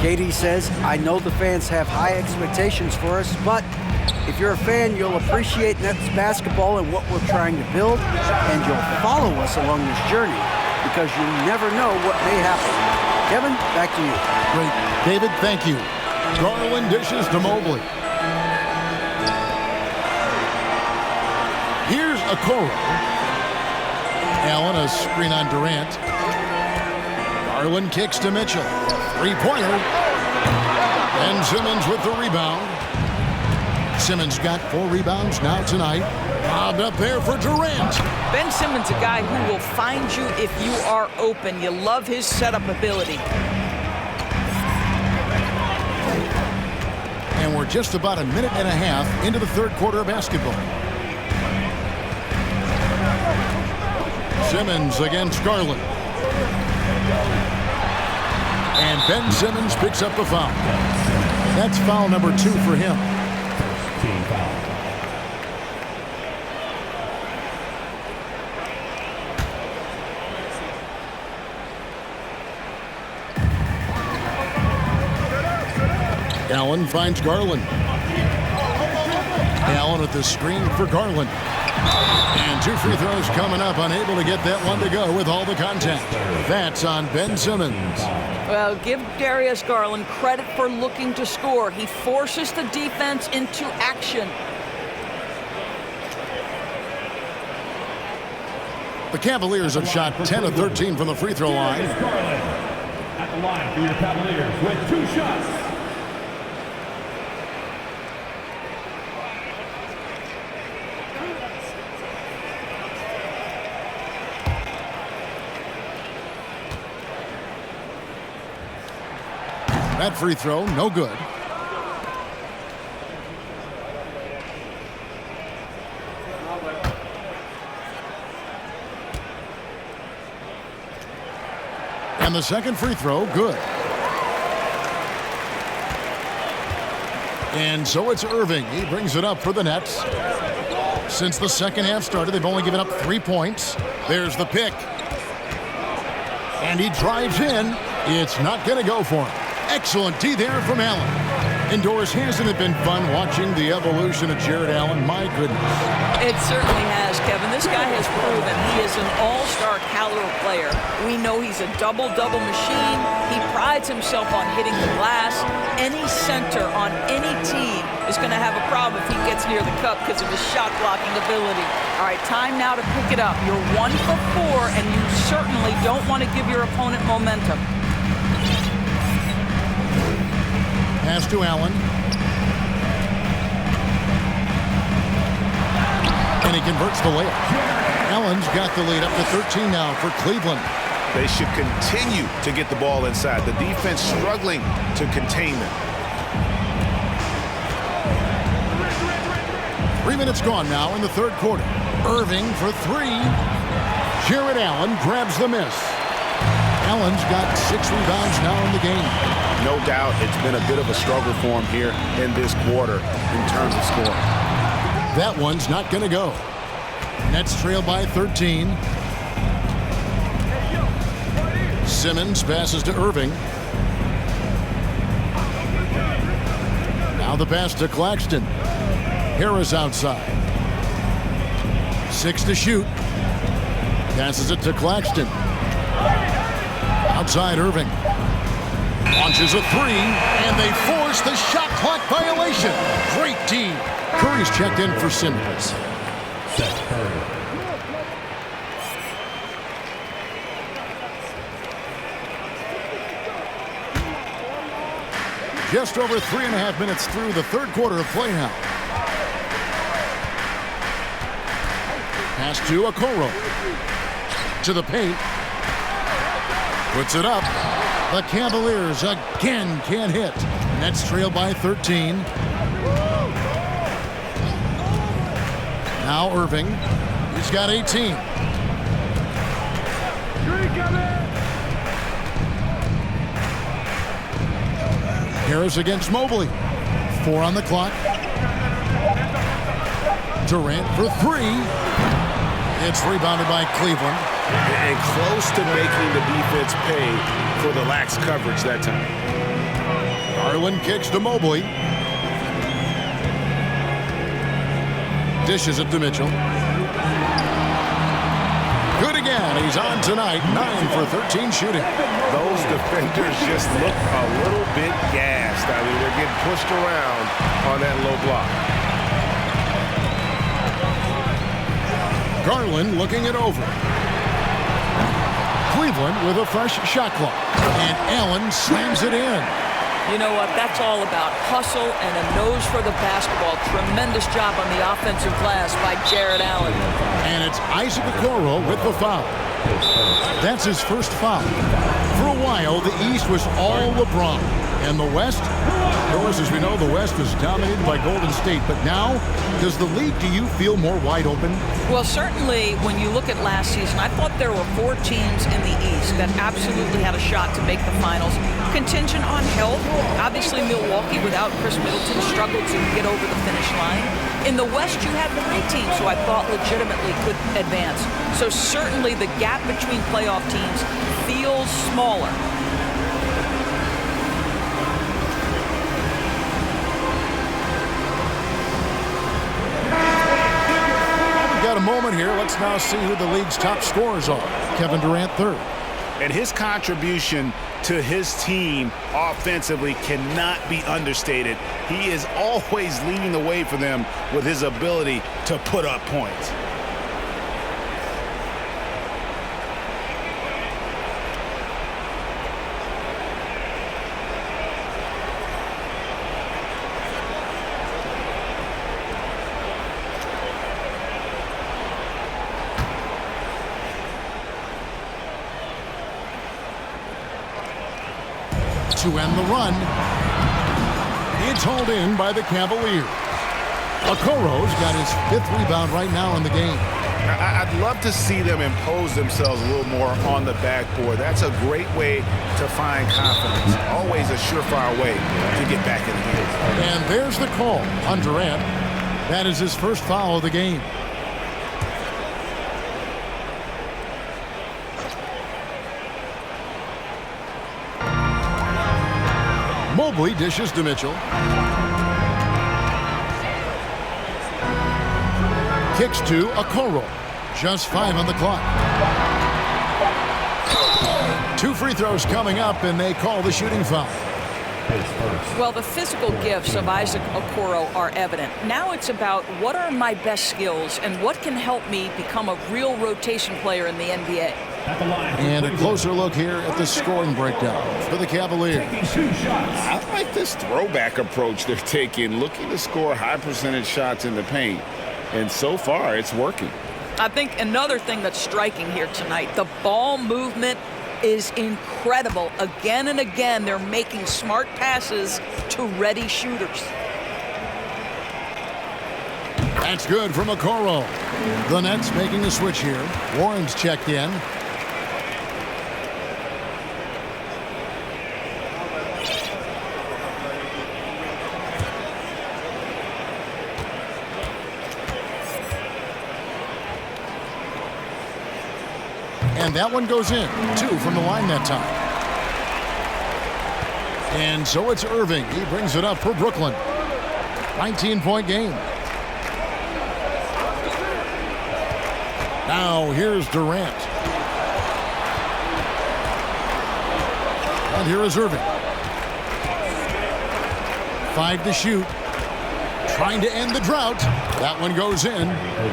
Katie says, I know the fans have high expectations for us, but if you're a fan, you'll appreciate Nets basketball and what we're trying to build, and you'll follow us along this journey because you never know what may happen. Kevin, back to you. Great. David, thank you. Garland dishes to Mobley. Here's Okoro. Allen, a screen on Durant. Garland kicks to Mitchell. Three-pointer. And Simmons with the rebound. Simmons got 4 rebounds now tonight. Bobbed up there for Durant. Ben Simmons, a guy who will find you if you are open. You love his setup ability. And we're just about a minute and a half into the third quarter of basketball. Simmons against Garland. And Ben Simmons picks up the foul. That's foul number 2 for him. Team foul. Allen finds Garland. Allen with the screen for Garland. And 2 free throws coming up, unable to get that one to go with all the contact. That's on Ben Simmons. Well, give Darius Garland credit for looking to score. He forces the defense into action. The Cavaliers have shot 10 of 13 from the free throw line. At the line for your Cavaliers with 2 shots. That free throw, no good. And the second free throw, good. And so it's Irving. He brings it up for the Nets. Since the second half started, they've only given up 3 points. There's the pick. And he drives in. It's not going to go for him. Excellent D there from Allen. Indoors, hasn't it been fun watching the evolution of Jared Allen? My goodness. It certainly has, Kevin. This guy has proven he is an all-star caliber player. We know he's a double-double machine. He prides himself on hitting the glass. Any center on any team is going to have a problem if he gets near the cup because of his shot-blocking ability. All right, time now to pick it up. You're 1 for 4, and you certainly don't want to give your opponent momentum. Pass to Allen. And he converts the layup. Allen's got the lead up to 13 now for Cleveland. They should continue to get the ball inside. The defense struggling to contain them. 3 minutes gone now in the third quarter. Irving for 3. Jared Allen grabs the miss. Allen's got 6 rebounds now in the game. No doubt it's been a bit of a struggle for him here in this quarter in terms of scoring. That one's not going to go. Nets trail by 13. Simmons passes to Irving. Now the pass to Claxton. Harris outside. 6 to shoot. Passes it to Claxton. Outside Irving. Launches a 3, and they force the shot clock violation. Great D. Curry's checked in for Simmons. Seth Curry. Just over 3.5 minutes through the third quarter of play now. Pass to Okoro. To the paint. Puts it up. The Cavaliers again can't hit. Nets trail by 13. Now Irving. He's got 18. Harris against Mobley. 4 on the clock. Durant for 3. It's rebounded by Cleveland. And close to making the defense pay for the lax coverage that time. Garland kicks to Mobley. Dishes it to Mitchell. Good again. He's on tonight. 9 for 13 shooting. Those defenders just look a little bit gassed. I mean, they're getting pushed around on that low block. Garland looking it over. Cleveland with a fresh shot clock. And Allen slams it in. You know what? That's all about hustle and a nose for the basketball. Tremendous job on the offensive glass by Jared Allen. And it's Isaac Okoro with the foul. That's his first foul. For a while, the East was all LeBron. And the West? Of course, as we know, the West was dominated by Golden State. But now, does the league, do you feel more wide open? Well, certainly when you look at last season, I thought there were 4 teams in the East that absolutely had a shot to make the finals. Contingent on health. Obviously, Milwaukee without Chris Middleton struggled to get over the finish line. In the West, you had 3 teams who I thought legitimately could advance. So certainly the gap between playoff teams feels smaller. Got a moment here. Let's now see who the league's top scorers are. Kevin Durant, 3rd. And his contribution to his team offensively cannot be understated. He is always leading the way for them with his ability to put up points. To end the run. It's hauled in by the Cavaliers. Okoro's got his 5th rebound right now in the game. I'd love to see them impose themselves a little more on the backboard. That's a great way to find confidence. Always a surefire way to get back in the game. And there's the call on Durant. That is his first foul of the game. Mobley dishes to Mitchell. Kicks to Okoro. Just 5 on the clock. 2 free throws coming up, and they call the shooting foul. Well, the physical gifts of Isaac Okoro are evident. Now it's about what are my best skills and what can help me become a real rotation player in the NBA. And a closer look here at the scoring breakdown for the Cavaliers. I like this throwback approach they're taking, looking to score high percentage shots in the paint. And so far, it's working. I think another thing that's striking here tonight, the ball movement is incredible. Again and again, they're making smart passes to ready shooters. That's good from Okoro. The Nets making a switch here. Warren's checked in. And that one goes in. 2 from the line that time. And so it's Irving. He brings it up for Brooklyn. 19-point game. Now here's Durant. And here is Irving. 5 to shoot. Trying to end the drought. That one goes in.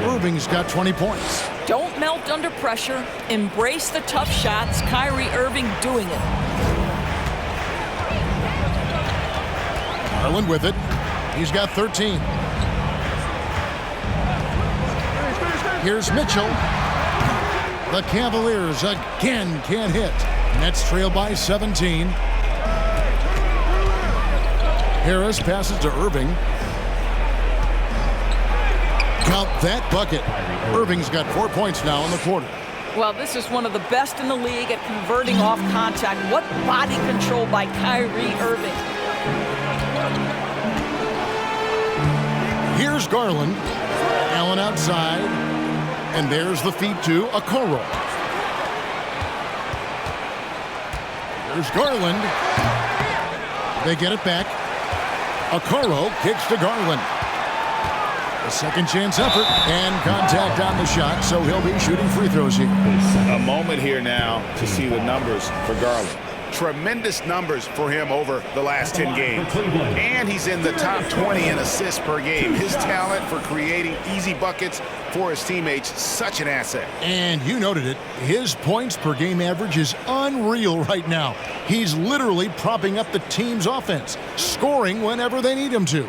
Irving's got 20 points. Don't melt under pressure. Embrace the tough shots. Kyrie Irving doing it. Garland with it. He's got 13. Here's Mitchell. The Cavaliers again can't hit. Nets trail by 17. Harris passes to Irving. Count that bucket. Irving's got 4 points now in the quarter. Well, this is one of the best in the league at converting off contact. What body control by Kyrie Irving. Here's Garland. Allen outside. And there's the feed to Okoro. Here's Garland. They get it back. Okoro kicks to Garland. A second chance effort and contact on the shot, so he'll be shooting free throws here. A moment here now to see the numbers for Garland. Tremendous numbers for him over the last 10 games. And he's in the top 20 in assists per game. His talent for creating easy buckets for his teammates, such an asset. And you noted it, his points per game average is unreal right now. He's literally propping up the team's offense, scoring whenever they need him to.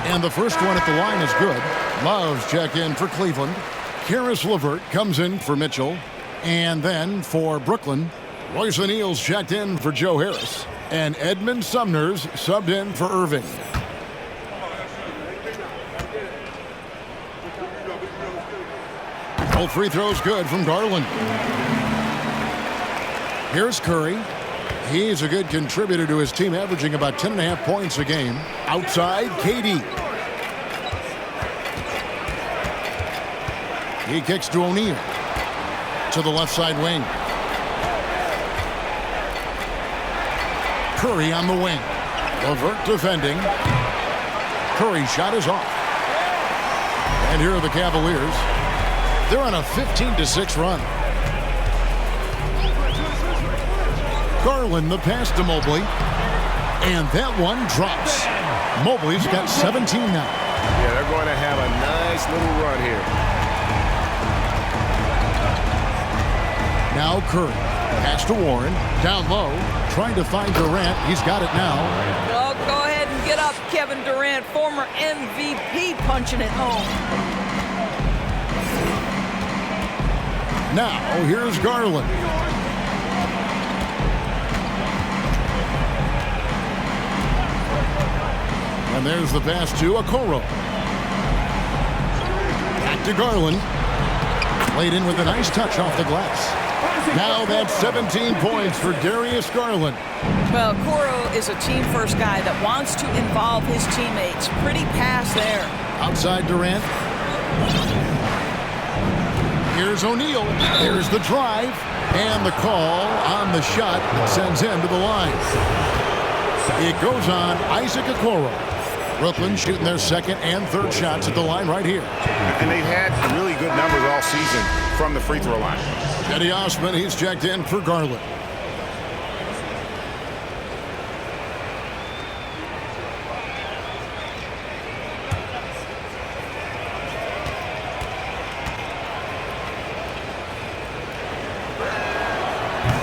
And the first one at the line is good. Love's checked in for Cleveland. Karis LeVert comes in for Mitchell. And then for Brooklyn, Royce O'Neal's checked in for Joe Harris. And Edmund Sumner's subbed in for Irving. Both free throws good from Garland. Here's Curry. He's a good contributor to his team, averaging about 10.5 points a game. Outside, KD. He kicks to O'Neal. To the left side wing. Curry on the wing. LeVert defending. Curry's shot is off. And here are the Cavaliers. They're on a 15-6 run. Garland the pass to Mobley. And that one drops. Mobley's got 17 now. Yeah, they're going to have a nice little run here. Now Curry. Pass to Warren. Down low. Trying to find Durant. He's got it now. Well, go ahead and get up, Kevin Durant, former MVP, punching it home. Now, here's Garland. And there's the pass to Okoro. Back to Garland. Played in with a nice touch off the glass. Now that's 17 points for Darius Garland. Well, Okoro is a team-first guy that wants to involve his teammates. Pretty pass there. Outside Durant. Here's O'Neal. There's the drive. And the call on the shot that sends him to the line. It goes on Isaac Okoro. Brooklyn shooting their second and third shots at the line right here. And they've had really good numbers all season from the free throw line. Eddie Osman, he's checked in for Garland.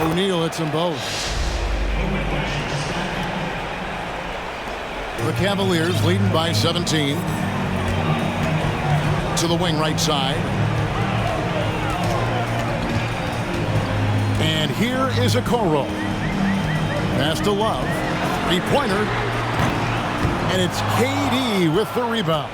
O'Neal hits them both. The Cavaliers leading by 17. To the wing right side. And here is Okoro. Pass to Love. Three-pointer. And it's KD with the rebound.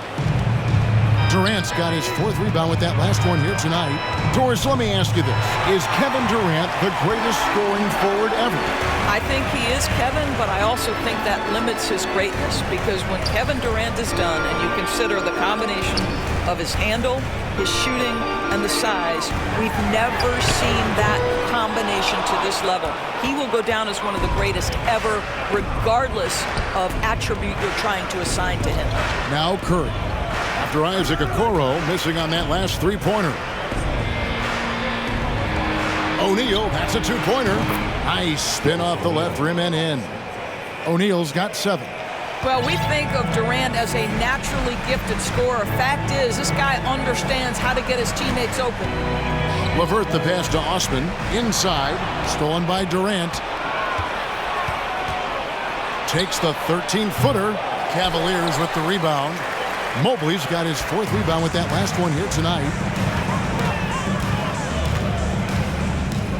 Durant's got his fourth rebound with that last one here tonight. Doris, let me ask you this. Is Kevin Durant the greatest scoring forward ever? I think he is, Kevin, but I also think that limits his greatness because when Kevin Durant is done and you consider the combination of his handle, his shooting, and the size, we've never seen that combination to this level. He will go down as one of the greatest ever, regardless of attribute you're trying to assign to him. Now Curry. After Isaac Okoro missing on that last three-pointer. O'Neal, that's a two-pointer. Nice spin off the left rim and in. O'Neal's got 7. Well, we think of Durant as a naturally gifted scorer. Fact is, this guy understands how to get his teammates open. LeVert the pass to Osman. Inside. Stolen by Durant. takes the 13-footer. Cavaliers with the rebound. Mobley's got his 4th rebound with that last one here tonight.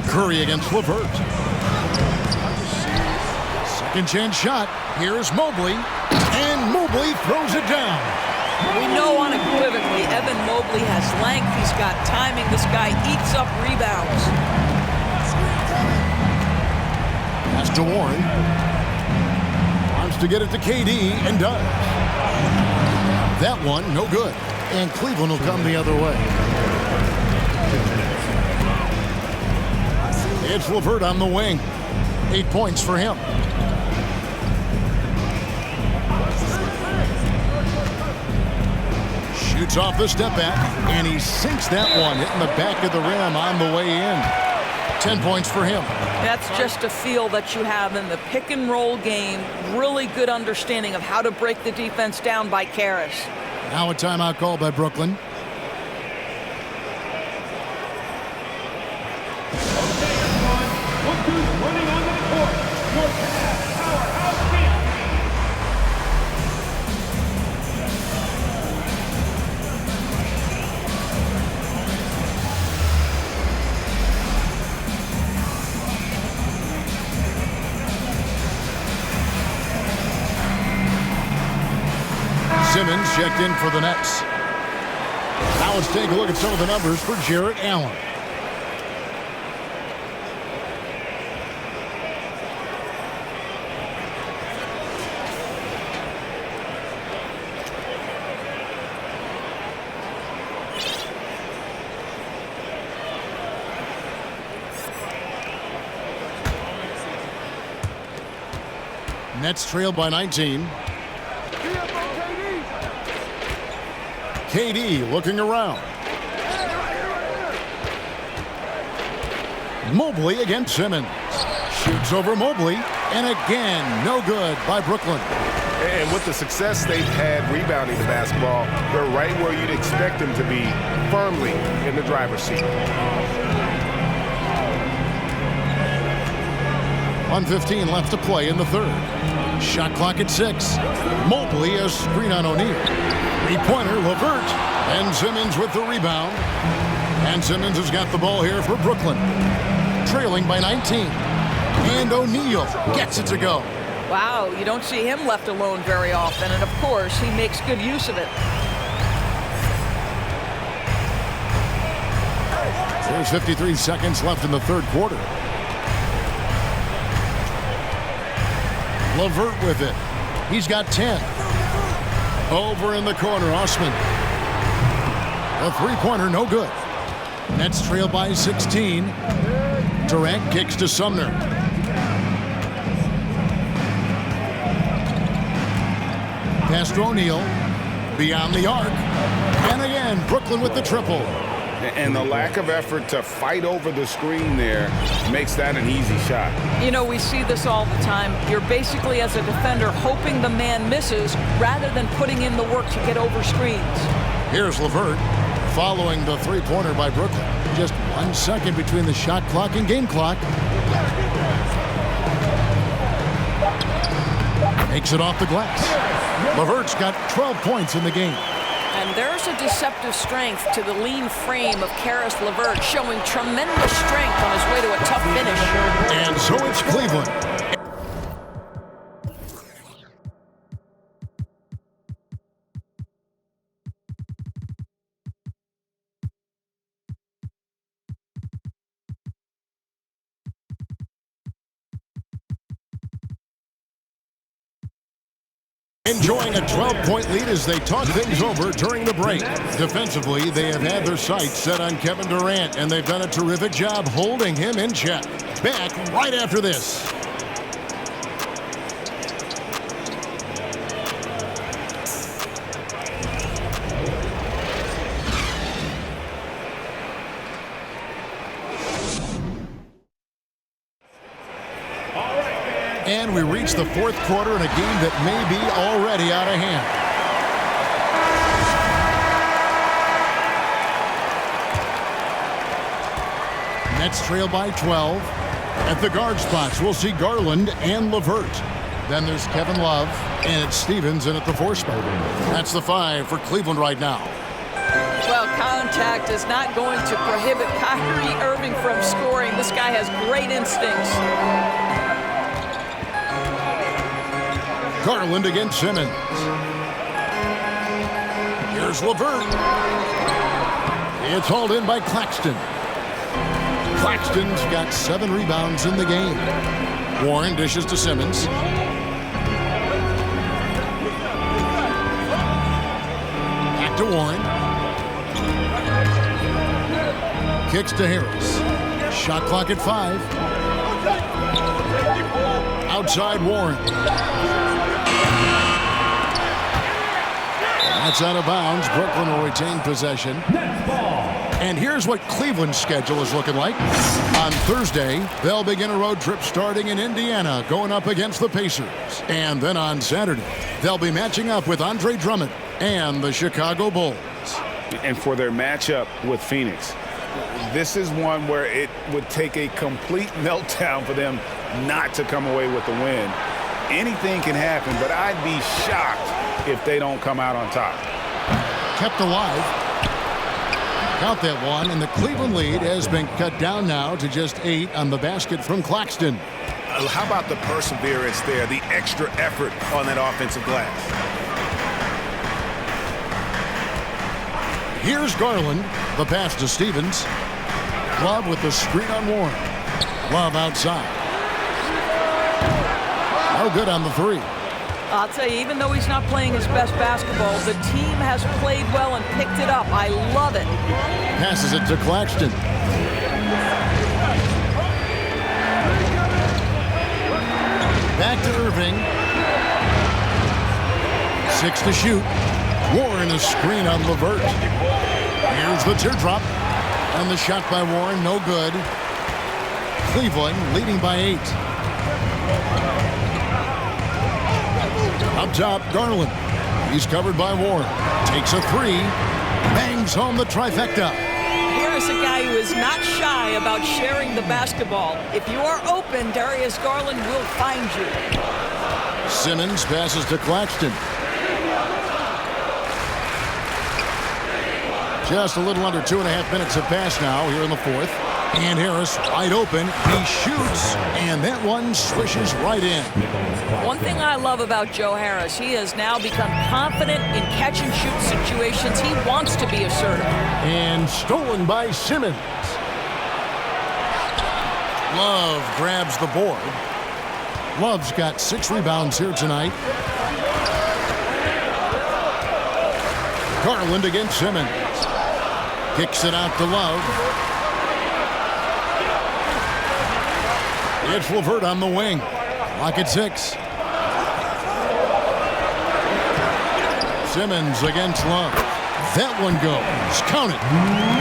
Curry against LeVert. Second chance shot. Here's Mobley. And Mobley throws it down. We know unequivocally Evan Mobley has length. He's got timing. This guy eats up rebounds. Pass to Warren. Wants to get it to KD and does. That one, no good. And Cleveland will come the other way. It's LeVert on the wing. 8 points for him. Shoots off the step back, and he sinks that one, hitting the back of the rim on the way in. 10 points for him. That's just a feel that you have in the pick and roll game. Really good understanding of how to break the defense down by Karras. Now a timeout call by Brooklyn. Look who's running onto the court. Your Cavs powerhouse team. Simmons checked in for the Nets. Now let's take a look at some of the numbers for Jarrett Allen. Nets trail by 19. KD looking around. Mobley against Simmons. Shoots over Mobley. And again, no good by Brooklyn. And with the success they've had rebounding the basketball, they're right where you'd expect them to be, firmly in the driver's seat. 1:15 left to play in the third. Shot clock at 6. Mobley a screen on O'Neal. Three-pointer, LeVert. And Simmons with the rebound. And Simmons has got the ball here for Brooklyn. Trailing by 19. And O'Neal gets it to go. Wow, you don't see him left alone very often, and of course, he makes good use of it. There's 53 seconds left in the third quarter. LeVert with it. He's got 10. Over in the corner, Osman. A three-pointer, no good. Nets trail by 16. Durant kicks to Sumner. Pass to O'Neal. Beyond the arc. And again, Brooklyn with the triple. And the lack of effort to fight over the screen there makes that an easy shot. You know, we see this all the time. You're basically, as a defender, hoping the man misses rather than putting in the work to get over screens. Here's LeVert following the three-pointer by Brooklyn. Just 1 second between the shot clock and game clock. Makes it off the glass. LeVert's got 12 points in the game. And there's a deceptive strength to the lean frame of Caris LeVert, showing tremendous strength on his way to a tough finish. And so it's Cleveland. Enjoying a 12-point lead as they talk things over during the break. Defensively, they have had their sights set on Kevin Durant, and they've done a terrific job holding him in check. Back right after this. And we reach the fourth quarter in a game that may be already out of hand. Nets trail by 12. At the guard spots, we'll see Garland and LeVert. Then there's Kevin Love, and it's Stevens in at the 4 spot. That's the 5 for Cleveland right now. Well, contact is not going to prohibit Kyrie Irving from scoring. This guy has great instincts. Garland against Simmons. Here's LeVert. It's hauled in by Claxton. Claxton's got 7 rebounds in the game. Warren dishes to Simmons. Back to Warren. Kicks to Harris. Shot clock at 5. Outside Warren. That's out of bounds. Brooklyn will retain possession. And here's what Cleveland's schedule is looking like. On Thursday, they'll begin a road trip starting in Indiana, going up against the Pacers. And then on Saturday, they'll be matching up with Andre Drummond and the Chicago Bulls. And for their matchup with Phoenix, this is one where it would take a complete meltdown for them not to come away with the win. Anything can happen, but I'd be shocked if they don't come out on top. Kept alive. Count that one, and the Cleveland lead has been cut down now to just 8 on the basket from Claxton. How about the perseverance there, the extra effort on that offensive glass? Here's Garland. The pass to Stevens. Love with the screen on Warren. Love outside. No good on the 3. I'll tell you, even though he's not playing his best basketball, the team has played well and picked it up. I love it. Passes it to Claxton. Back to Irving. 6 to shoot. Warren a screen on LeVert. Here's the teardrop. And the shot by Warren, no good. Cleveland leading by 8. Up top, Garland. He's covered by Warren. Takes a 3. Bangs home the trifecta. Here is a guy who is not shy about sharing the basketball. If you are open, Darius Garland will find you. Simmons passes to Claxton. Just a little under 2.5 minutes have passed now here in the 4th. And Harris wide open. He shoots, and that one swishes right in. One thing I love about Joe Harris, he has now become confident in catch-and-shoot situations. He wants to be assertive. And stolen by Simmons. Love grabs the board. Love's got 6 rebounds here tonight. Garland against Simmons. Kicks it out to Love. It's LeVert on the wing. Lock at 6. Simmons against Love. That one goes. Count it.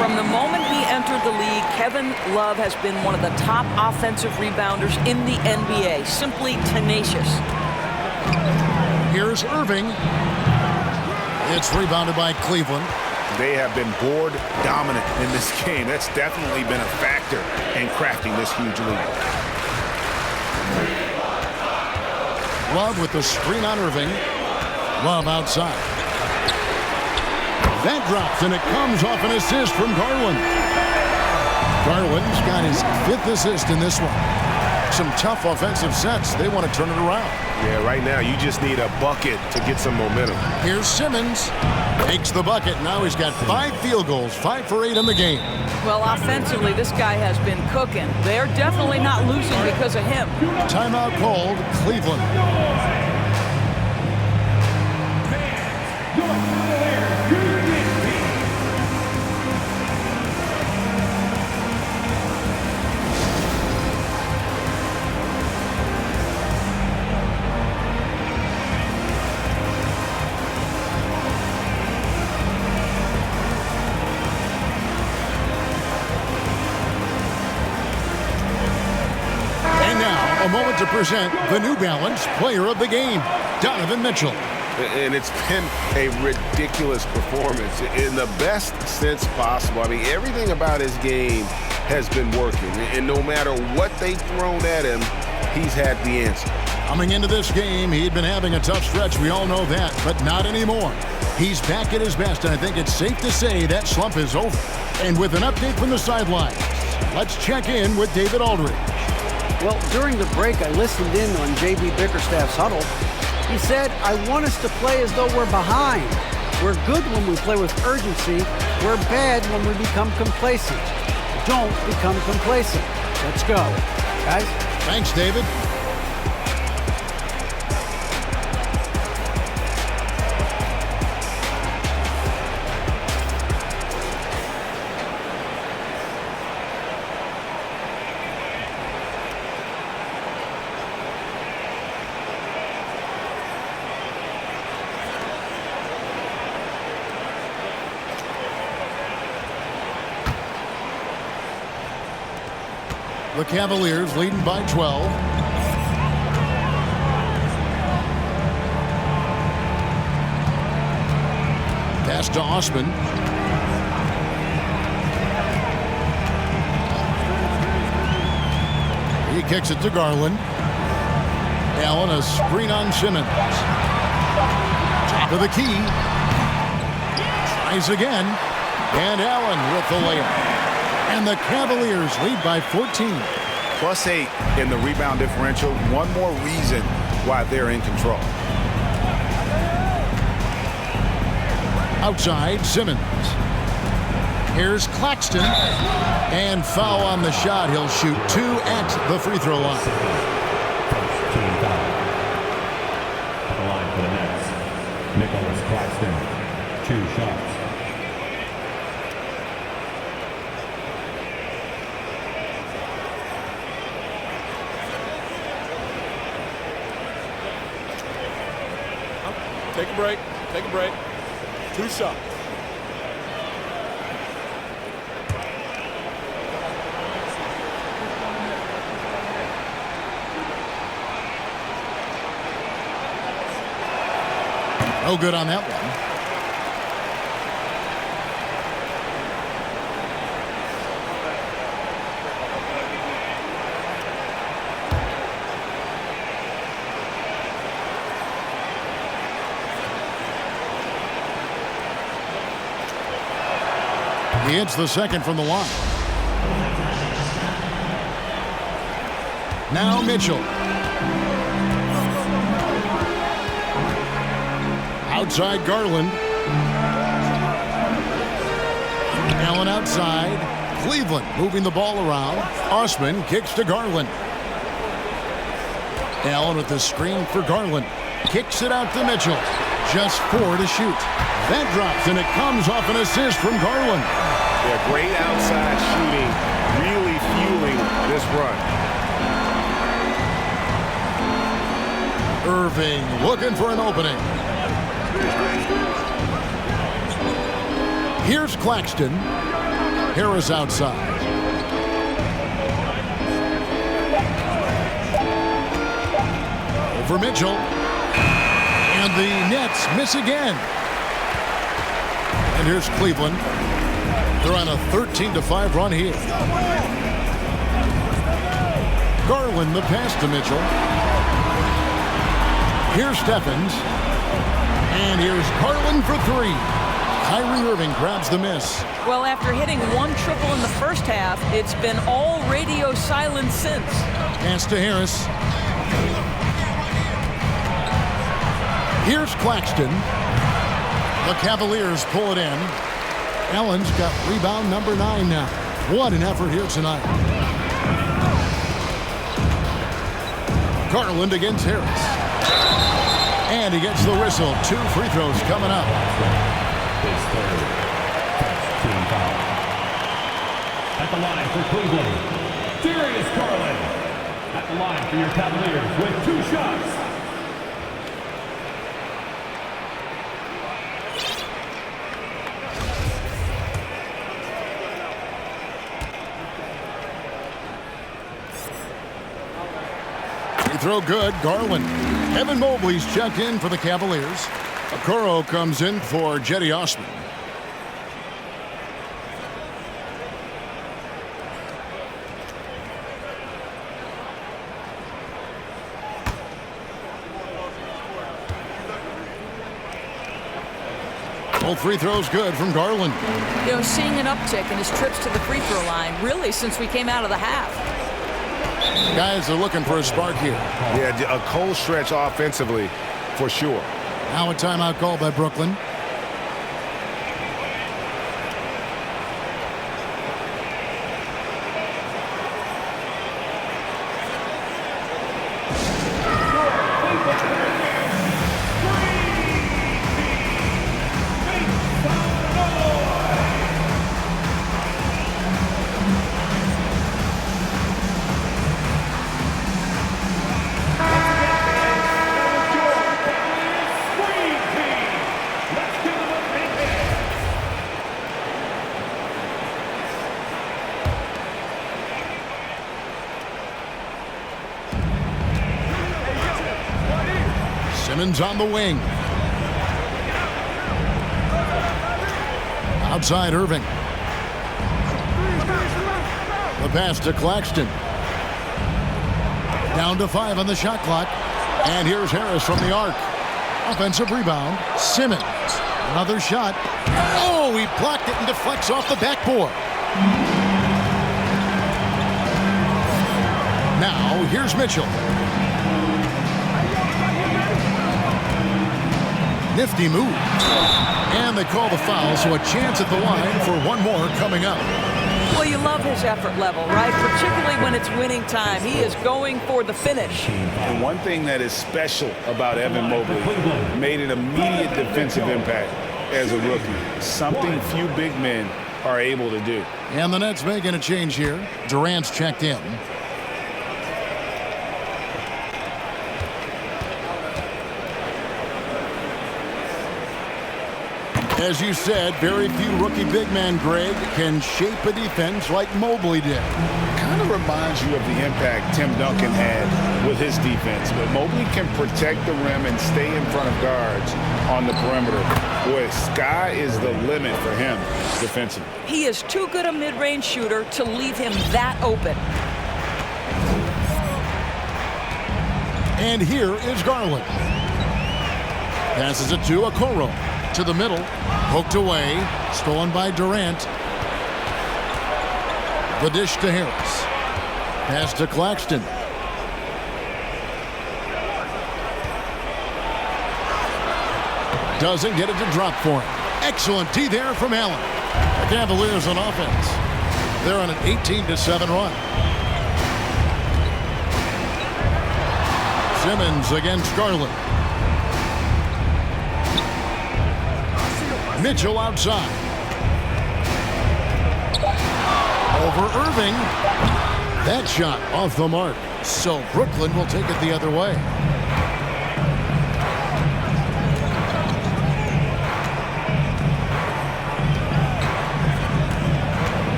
From the moment he entered the league, Kevin Love has been one of the top offensive rebounders in the NBA. Simply tenacious. Here's Irving. It's rebounded by Cleveland. They have been board dominant in this game. That's definitely been a factor in crafting this huge lead. Love with the screen on Irving. Love outside. That drops, and it comes off an assist from Garland. Garland's got his 5th assist in this one. Some tough offensive sets. They want to turn it around. Yeah, right now you just need a bucket to get some momentum. Here's Simmons. Takes the bucket. Now he's got 5 field goals, 5 for 8 in the game. Well, offensively, this guy has been cooking. They're definitely not losing because of him. Timeout called, Cleveland. A moment to present the New Balance Player of the Game, Donovan Mitchell. And it's been a ridiculous performance in the best sense possible. I mean, everything about his game has been working. And no matter what they've thrown at him, he's had the answer. Coming into this game, he'd been having a tough stretch. We all know that, but not anymore. He's back at his best, and I think it's safe to say that slump is over. And with an update from the sidelines, let's check in with David Aldridge. Well, during the break, I listened in on J.B. Bickerstaff's huddle. He said, I want us to play as though we're behind. We're good when we play with urgency. We're bad when we become complacent. Don't become complacent. Let's go. Guys? Thanks, David. The Cavaliers leading by 12. Pass to Osman. He kicks it to Garland. Allen, a screen on Simmons. Top of the key. Tries again. And Allen with the layup. And the Cavaliers lead by 14. +8 in the rebound differential. One more reason why they're in control. Outside, Simmons. Here's Claxton. And foul on the shot. He'll shoot 2 at the free throw line. Team foul. At the line for the Nets, Nicholas Claxton. 2 shots. Take a break. Take a break. 2 shots. No good on that one. He hits the second from the line. Now Mitchell. Outside Garland. Allen outside. Cleveland moving the ball around. Osman kicks to Garland. Allen with the screen for Garland. Kicks it out to Mitchell. Just 4 to shoot. That drops, and it comes off an assist from Garland. Yeah, great outside shooting, really fueling this run. Irving looking for an opening. Here's Claxton. Harris outside. Over Mitchell. And the Nets miss again. And here's Cleveland. They're on a 13-5 run here. Garland the pass to Mitchell. Here's Stephens. And here's Garland for 3. Kyrie Irving grabs the miss. Well, after hitting 1 triple in the first half, it's been all radio silence since. Pass to Harris. Here's Claxton. The Cavaliers pull it in. Allen's got rebound number 9 now. What an effort here tonight. Garland against Harris. And he gets the whistle. 2 free throws coming up. His third. Team foul. At the line for Cleveland, Darius Garland. At the line for your Cavaliers with 2 shots. Throw good, Garland. Evan Mobley's checked in for the Cavaliers. Okoro comes in for Jetty Osman. Both free throws good from Garland. You know, seeing an uptick in his trips to the free throw line, really, since we came out of the half. Guys are looking for a spark here. Yeah, a cold stretch offensively, for sure. Now a timeout called by Brooklyn. Simmons on the wing. Outside Irving. The pass to Claxton. Down to 5 on the shot clock. And here's Harris from the arc. Offensive rebound. Simmons. Another shot. Oh, he blocked it and deflects off the backboard. Now, here's Mitchell. Nifty move. And they call the foul, so a chance at the line for one more coming up. Well, you love his effort level, right? Particularly when it's winning time. He is going for the finish. And one thing that is special about Evan Mobley, made an immediate defensive impact as a rookie. Something few big men are able to do. And the Nets making a change here. Durant's checked in. As you said, very few rookie big men, Greg, can shape a defense like Mobley did. Kind of reminds you of the impact Tim Duncan had with his defense. But Mobley can protect the rim and stay in front of guards on the perimeter. Boy, sky is the limit for him defensively. He is too good a mid-range shooter to leave him that open. And here is Garland. Passes it to Okoro. To the middle, poked away, stolen by Durant. The dish to Harris. Pass to Claxton. Doesn't get it to drop for him. Excellent D there from Allen. The Cavaliers on offense. They're on an 18-7 run. Simmons against Garland. Mitchell outside. Over Irving. That shot off the mark. So Brooklyn will take it the other way.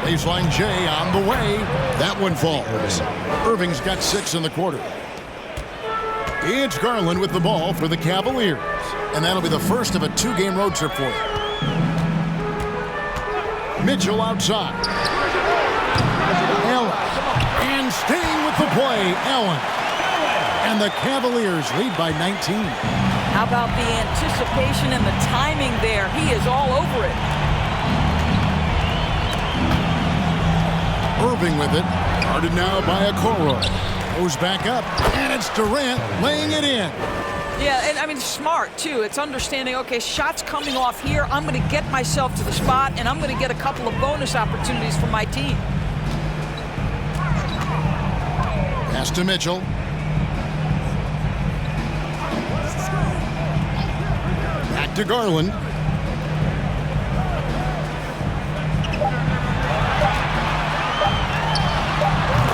Baseline J on the way. That one falls. Irving's got 6 in the quarter. It's Garland with the ball for the Cavaliers. And that'll be the first of a 2-game road trip for him. Mitchell outside. Allen. And staying with the play, Allen. And the Cavaliers lead by 19. How about the anticipation and the timing there? He is all over it. Irving with it. Guarded now by Okoro. Goes back up. And it's Durant laying it in. Yeah, and I mean, smart, too. It's understanding, okay, shots coming off here. I'm going to get myself to the spot, and I'm going to get a couple of bonus opportunities for my team. Pass to Mitchell. Back to Garland.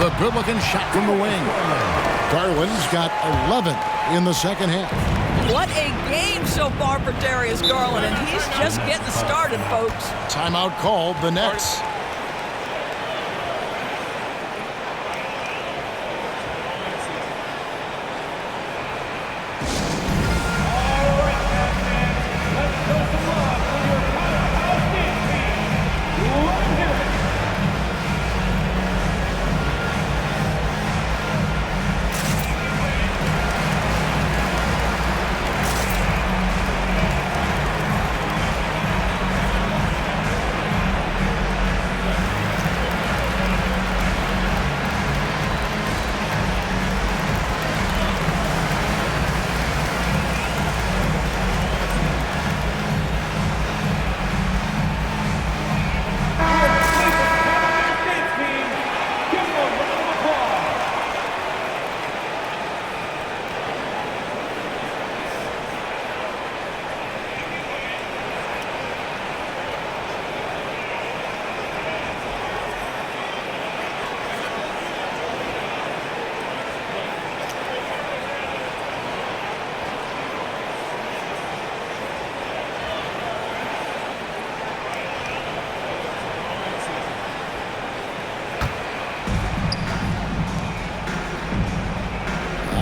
The good-looking shot from the wing. Garland's got 11 in the second half. What a game so far for Darius Garland, and he's just getting started, folks. Timeout called, the Nets.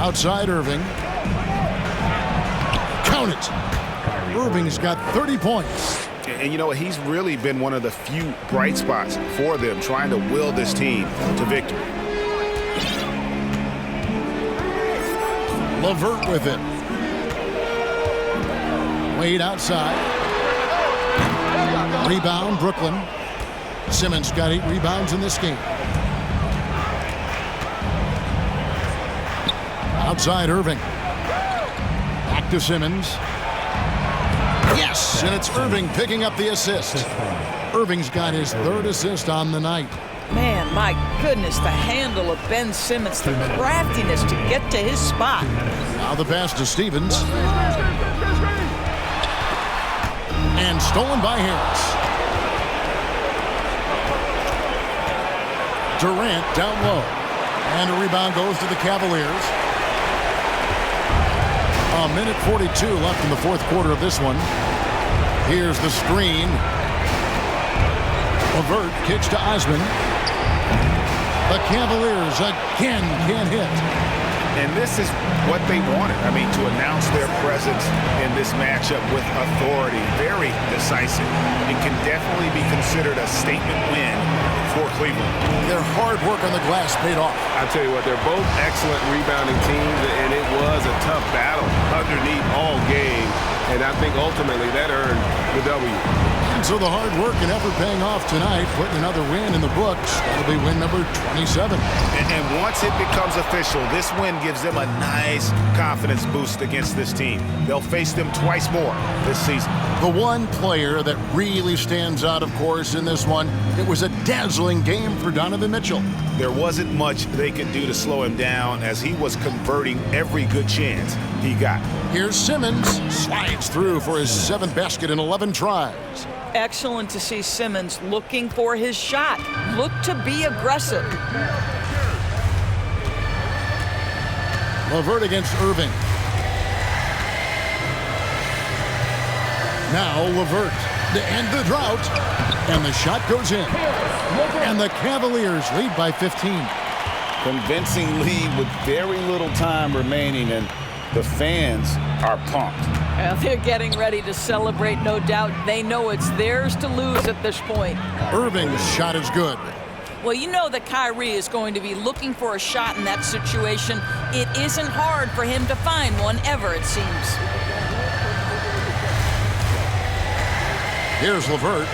Outside Irving. Count it. Irving's got 30 points. And you know what? He's really been one of the few bright spots for them, trying to will this team to victory. LeVert with it. Wade outside. Rebound, Brooklyn. Simmons got 8 rebounds in this game. Outside Irving. Back to Simmons. Yes, and it's Irving picking up the assist. Irving's got his 3rd assist on the night. Man, my goodness, the handle of Ben Simmons, the craftiness to get to his spot. Now the pass to Stevens. And stolen by Harris. Durant down low. And a rebound goes to the Cavaliers. A minute 42 left in the 4th quarter of this one. Here's the screen. LeVert kicks to Osman. The Cavaliers again can't hit. And this is what they wanted. I mean, to announce their presence in this matchup with authority. Very decisive. It can definitely be considered a statement win for Cleveland. Their hard work on the glass paid off. I tell you what, they're both excellent rebounding teams, and it was a tough battle underneath all game. And I think ultimately that earned the W. And so the hard work and effort paying off tonight, putting another win in the books. That'll be win number 27. And once it becomes official, this win gives them a nice confidence boost against this team. They'll face them twice more this season. The one player that really stands out, of course, in this one, it was a dazzling game for Donovan Mitchell. There wasn't much they could do to slow him down as he was converting every good chance he got. Here's Simmons. Slides through for his 7th basket in 11 tries. Excellent to see Simmons looking for his shot. Look to be aggressive. LeVert against Irving. Now LeVert to end the drought. And the shot goes in. And the Cavaliers lead by 15. Convincing lead with very little time remaining, and the fans are pumped. Well, they're getting ready to celebrate, no doubt. They know it's theirs to lose at this point. Irving's shot is good. Well, you know that Kyrie is going to be looking for a shot in that situation. It isn't hard for him to find one ever, it seems. Here's LeVert.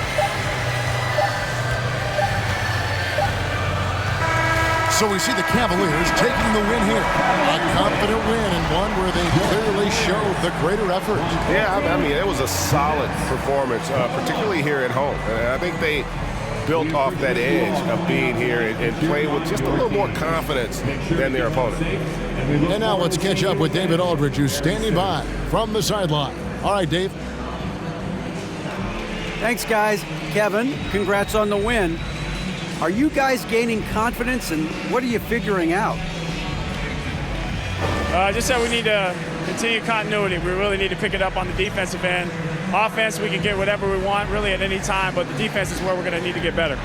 So we see the Cavaliers taking the win here. A confident win and one where they clearly showed the greater effort. Yeah, I mean, it was a solid performance, particularly here at home. I think they built off that edge of being here and playing with just a little more confidence than their opponent. And now let's catch up with David Aldridge, who's standing by from the sideline. All right, Dave. Thanks, guys. Kevin, congrats on the win. Are you guys gaining confidence, and what are you figuring out? Just that we need to continue continuity. We really need to pick it up on the defensive end. Offense, we can get whatever we want really at any time, but the defense is where we're going to need to get better.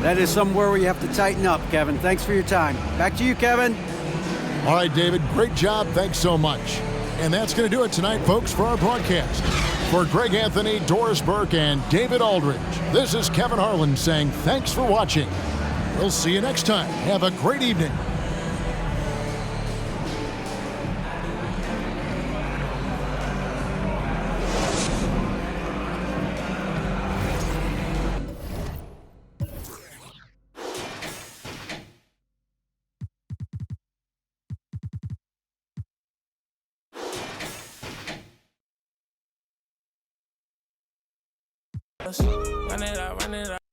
That is somewhere we have to tighten up, Kevin. Thanks for your time. Back to you, Kevin. All right, David, great job. Thanks so much. And that's going to do it tonight, folks, for our broadcast. For Greg Anthony, Doris Burke, and David Aldridge, this is Kevin Harlan saying thanks for watching. We'll see you next time. Have a great evening. Run it up, run it up.